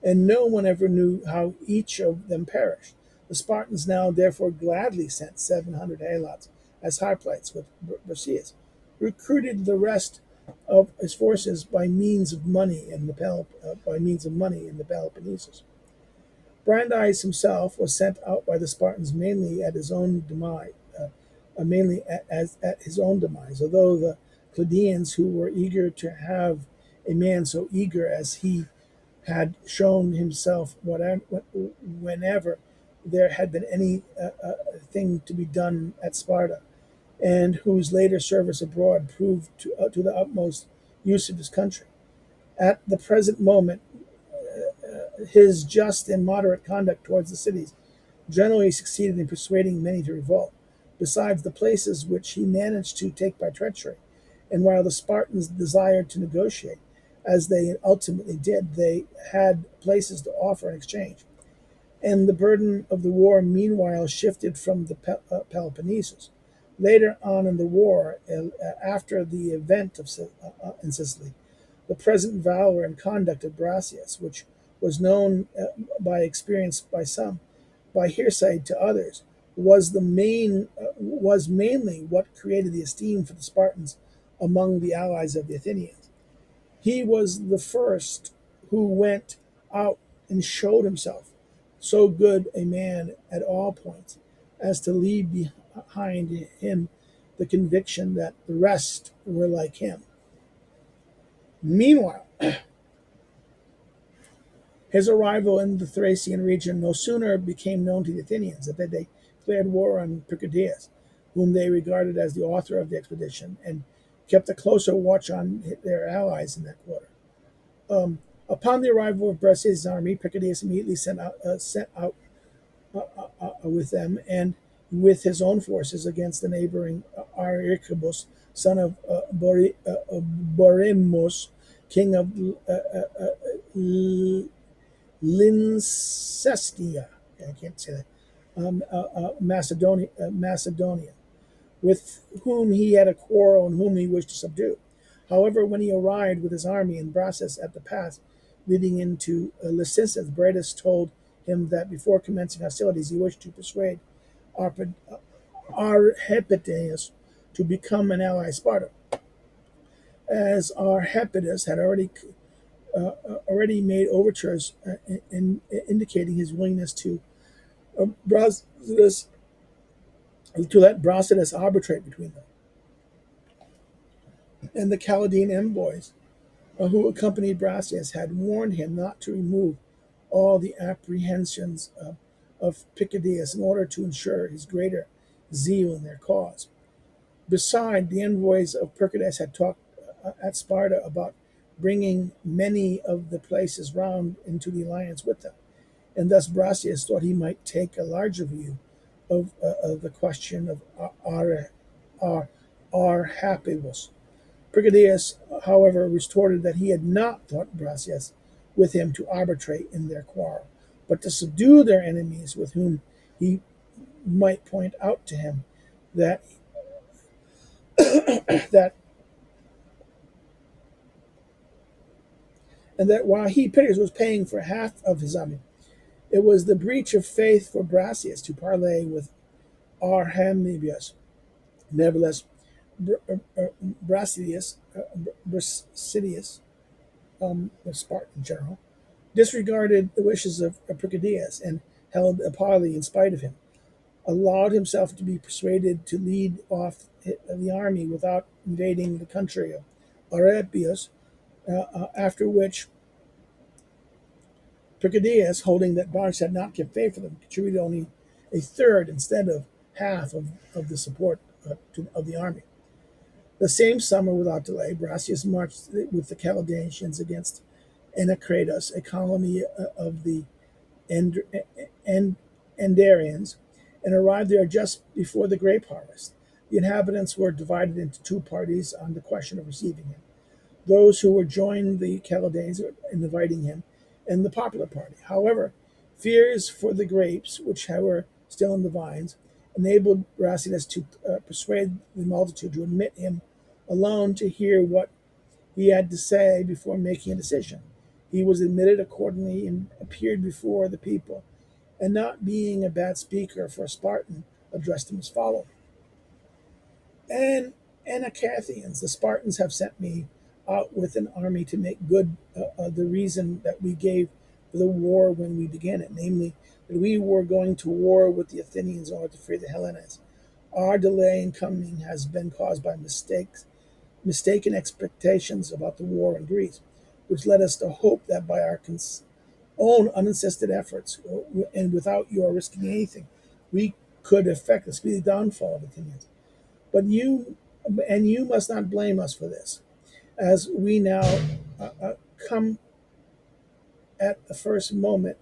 A: and no one ever knew how each of them perished. The Spartans now therefore gladly sent 700 Helots as hoplites with Briseis, recruited the rest of his forces by means of money in the Peloponnesus. Brandeis himself was sent out by the Spartans mainly at his own demise. Although the Chaldeans, who were eager to have a man so eager as he had shown himself, whenever there had been any thing to be done at Sparta, and whose later service abroad proved to the utmost use of his country. At the present moment, his just and moderate conduct towards the cities generally succeeded in persuading many to revolt, besides the places which he managed to take by treachery. And while the Spartans desired to negotiate, as they ultimately did, they had places to offer in exchange. And the burden of the war meanwhile shifted from the Peloponnesus. Later on in the war, after the event in Sicily, the present valor and conduct of Brasius, which was known by experience by some, by hearsay to others, was mainly what created the esteem for the Spartans among the allies of the Athenians. He was the first who went out and showed himself so good a man at all points as to leave behind him the conviction that the rest were like him. Meanwhile, his arrival in the Thracian region no sooner became known to the Athenians than they declared war on Perdiccas, whom they regarded as the author of the expedition, and kept a closer watch on their allies in that quarter. Upon the arrival of Brescia's army, Perdiccas immediately sent out with them and with his own forces against the neighboring Archibus, son of Boremos, king of Lincestia. I can't say that. Macedonia, with whom he had a quarrel and whom he wished to subdue. However, when he arrived with his army in Brassus at the pass leading into Lycinius, Bradus told him that before commencing hostilities, he wished to persuade Arhepides to become an ally of Sparta, as Arhepides had already made overtures indicating his willingness to Brasidas to let Brasidas arbitrate between them. And the Chaldean envoys who accompanied Brasidas had warned him not to remove all the apprehensions of Picadius in order to ensure his greater zeal in their cause. Besides, the envoys of Perdiccas had talked at Sparta about bringing many of the places round into the alliance with them, and thus Brasidas thought he might take a larger view of the question of Arhapivus. Brigadius, however, retorted that he had not thought Brasidas with him to arbitrate in their quarrel, but to subdue their enemies, with whom he might point out to him that that and that while he Pitters was paying for half of his army, it was the breach of faith for Brasidas to parley with Arhamibius. Nevertheless, Brasidius, the Spartan general, disregarded the wishes of Perdiccas and held a parley in spite of him, allowed himself to be persuaded to lead off the army without invading the country of Arepius, after which Perdiccas, holding that Barnes had not kept faith with him, contributed only a third instead of half of the support of the army. The same summer, without delay, Brasidas marched with the Chaldeans against Anacratus, a colony of the Andarians, and arrived there just before the grape harvest. The inhabitants were divided into two parties on the question of receiving him. Those who were joined the Chaldeans in inviting him, and the popular party. However, fears for the grapes, which were still in the vines, enabled Brasidas to persuade the multitude to admit him alone to hear what he had to say before making a decision. He was admitted accordingly and appeared before the people, and not being a bad speaker for a Spartan, addressed him as follows. And Anacathians, the Spartans have sent me out with an army to make good the reason that we gave for the war when we began it, namely that we were going to war with the Athenians in order to free the Hellenes. Our delay in coming has been caused by mistaken expectations about the war in Greece, which led us to hope that by our own unassisted efforts and without your risking anything, we could effect a speedy downfall of the Athenians. But you must not blame us for this, as we now come at the first moment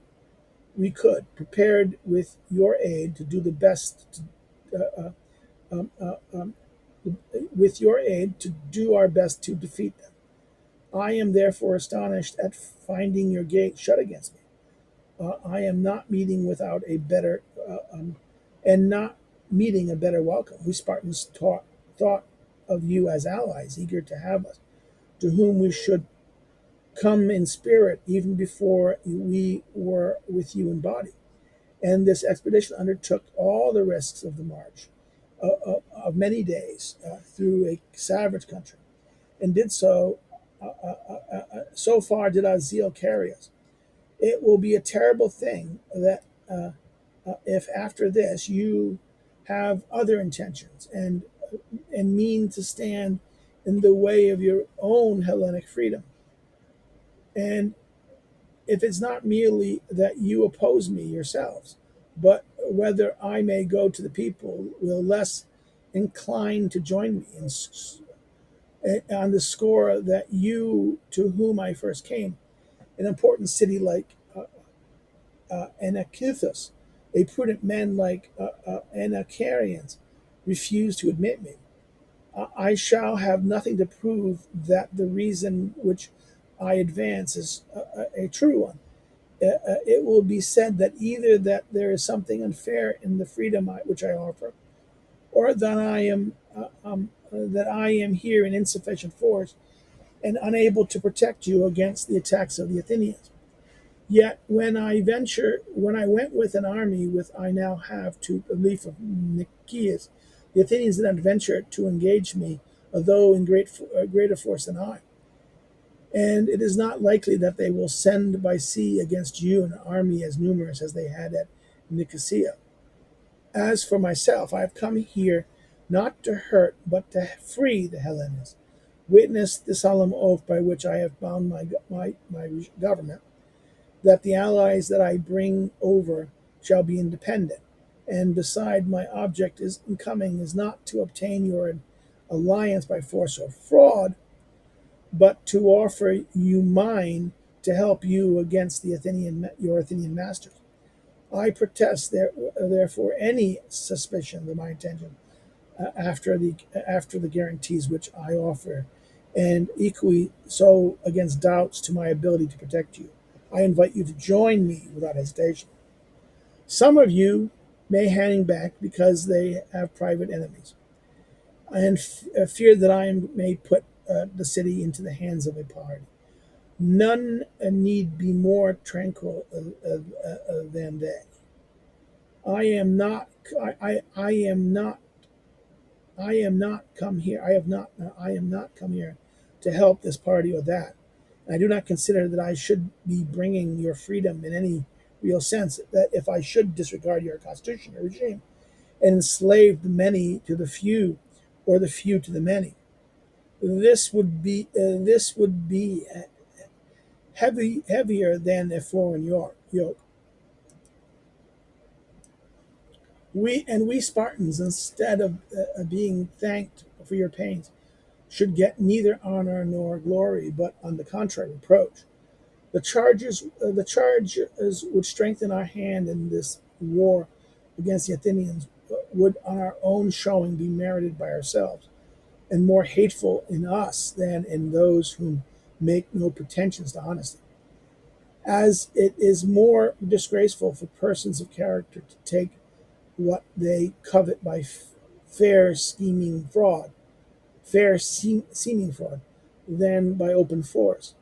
A: we could, prepared with your aid to do the best, with your aid to do our best to defeat them. I am therefore astonished at finding your gate shut against me. I am not meeting without a better, and not meeting a better welcome. We Spartans thought of you as allies, eager to have us, to whom we should come in spirit even before we were with you in body. And this expedition undertook all the risks of the march of many days through a savage country, and did so. So far did our zeal carry us. It will be a terrible thing that if after this you have other intentions and mean to stand in the way of your own Hellenic freedom. And if it's not merely that you oppose me yourselves, but whether I may go to the people will less inclined to join me on the score that you, to whom I first came, an important city like Anacithus, a prudent men like Anacarians, refuse to admit me. I shall have nothing to prove that the reason which I advance is a true one. It will be said that either that there is something unfair in the freedom which I offer, or that I am here in insufficient force and unable to protect you against the attacks of the Athenians. Yet when I went with an army with I now have to the relief of Nicias, the Athenians did not venture to engage me, although in greater force than I. And it is not likely that they will send by sea against you an army as numerous as they had at Nicosia. As for myself, I have come here not to hurt, but to free the Hellenes. Witness the solemn oath by which I have bound my government, that the allies that I bring over shall be independent. And beside, my object in coming is not to obtain your alliance by force or fraud, but to offer you mine to help you against your Athenian masters. I protest therefore any suspicion of my intention after the guarantees which I offer, and equally so against doubts to my ability to protect you. I invite you to join me without hesitation. Some of you may hang back because they have private enemies, and fear that may put the city into the hands of a party. None need be more tranquil than they. I am not. I am not. I am not come here. I have not. I am not come here to help this party or that. I do not consider that I should be bringing your freedom in any real sense. That if I should disregard your constitution or regime and enslave the many to the few, or the few to the many, this would be heavier than a foreign yoke. We Spartans, instead of being thanked for your pains, should get neither honor nor glory, but on the contrary, reproach. The charges would strengthen our hand in this war against the Athenians would, on our own showing, be merited by ourselves, and more hateful in us than in those who make no pretensions to honesty. As it is more disgraceful for persons of character to take what they covet by fair scheming fraud, seeming fraud, than by open force.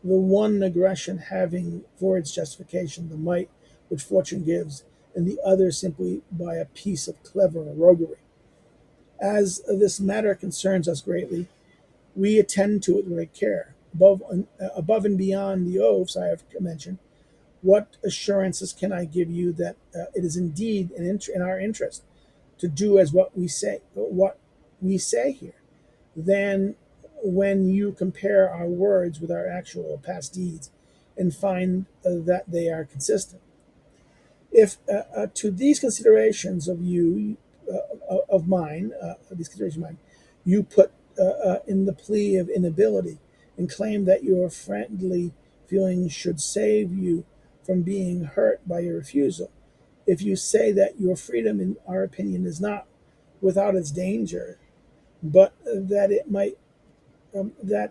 A: The one aggression having for its justification the might which fortune gives, and the other simply by a piece of clever roguery. As this matter concerns us greatly, we attend to it with great care. Above and beyond the oaths I have mentioned, what assurances can I give you that it is indeed in our interest to do as what we say here? Then, when you compare our words with our actual past deeds, and find that they are consistent, if to these considerations of you of mine, these considerations of mine, you put in the plea of inability and claim that your friendly feelings should save you from being hurt by your refusal. If you say that your freedom, in our opinion, is not without its danger, but that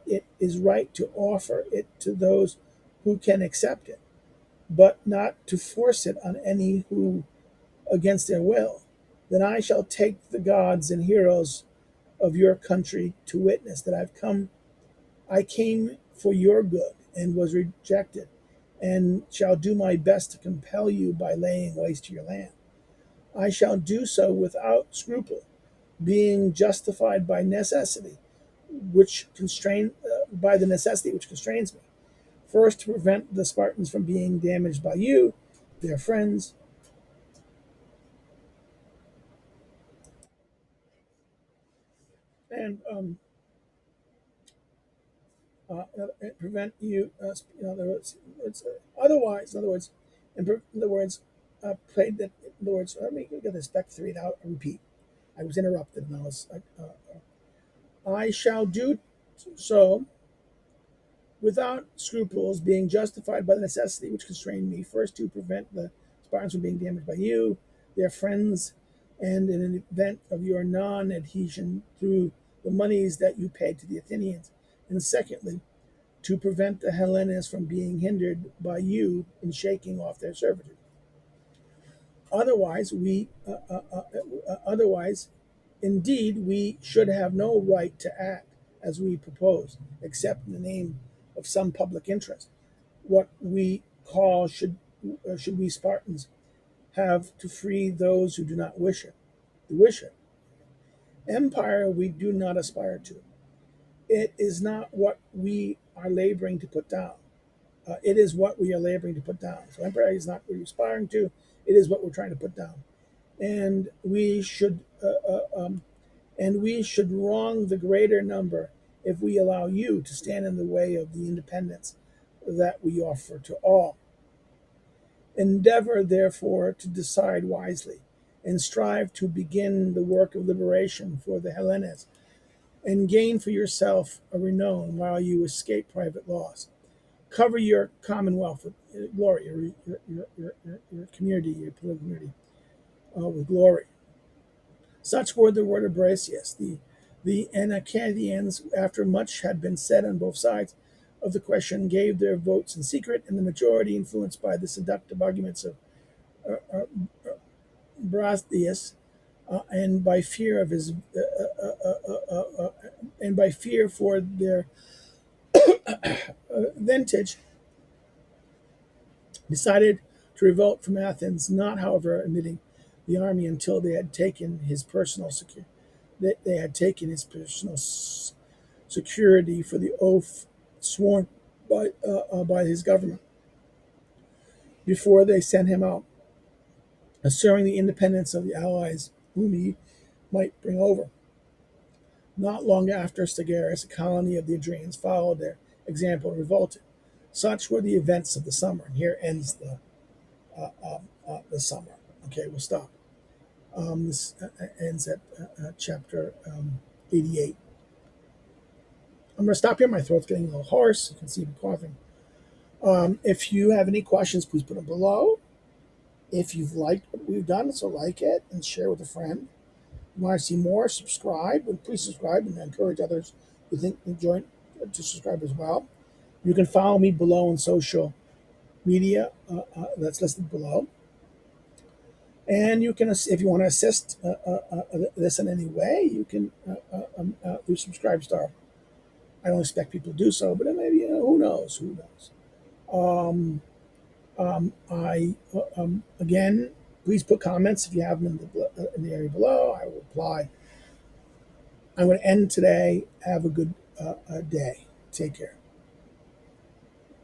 A: it is right to offer it to those who can accept it, but not to force it on any who against their will, then I shall take the gods and heroes of your country to witness that I came for your good and was rejected, and shall do my best to compel you by laying waste your land. I shall do so without scruple, being justified by the necessity which constrains me. First, to prevent the Spartans from being damaged by you, their friends, and prevent you. In other words, in other words, in other words, played that. In other words, let me get this back to read out. I repeat. I was interrupted, and I shall do so without scruples, being justified by the necessity which constrained me. First, to prevent the Spartans from being damaged by you, their friends, and in an event of your non-adhesion through the monies that you paid to the Athenians. And secondly, to prevent the Hellenes from being hindered by you in shaking off their servitude. Otherwise, otherwise, indeed, we should have no right to act as we propose, except in the name of some public interest. What we call should we Spartans have to free those who do not wish it. Empire we do not aspire to. It is not what we are laboring to put down. It is what we are laboring to put down. So empire is not what we're aspiring to. It is what we're trying to put down, and we should wrong the greater number if we allow you to stand in the way of the independence that we offer to all. Endeavor, therefore, to decide wisely, and strive to begin the work of liberation for the Hellenes, and gain for yourself a renown while you escape private loss. Cover your commonwealth with glory, your community, your political community, with glory. Such were the word of Bracius. The Anacaedians, after much had been said on both sides of the question, gave their votes in secret, and the majority, influenced by the seductive arguments of Bracius, and by fear of his and by fear for their vintage, decided to revolt from Athens, not, however, admitting the army until they had taken his personal security for the oath sworn by his government before they sent him out, assuring the independence of the allies whom he might bring over. Not long after Stagirus, a colony of the Adrians, followed their example and revolted. Such were the events of the summer. And here ends the summer. Okay, we'll stop. This ends at chapter 88. I'm going to stop here. My throat's getting a little hoarse. You can see me coughing. If you have any questions, please put them below. If you've liked what we've done, so like it and share with a friend. If you want to see more, subscribe. And please subscribe and encourage others who think they join to subscribe as well. You can follow me below on social media that's listed below. And you can, if you want to assist this in any way, you can do Subscribe Star. I don't expect people to do so, but maybe, who knows? Who knows? I again, please put comments if you have them in the area below. I will reply I'm going to end today. Have a good day. Take care.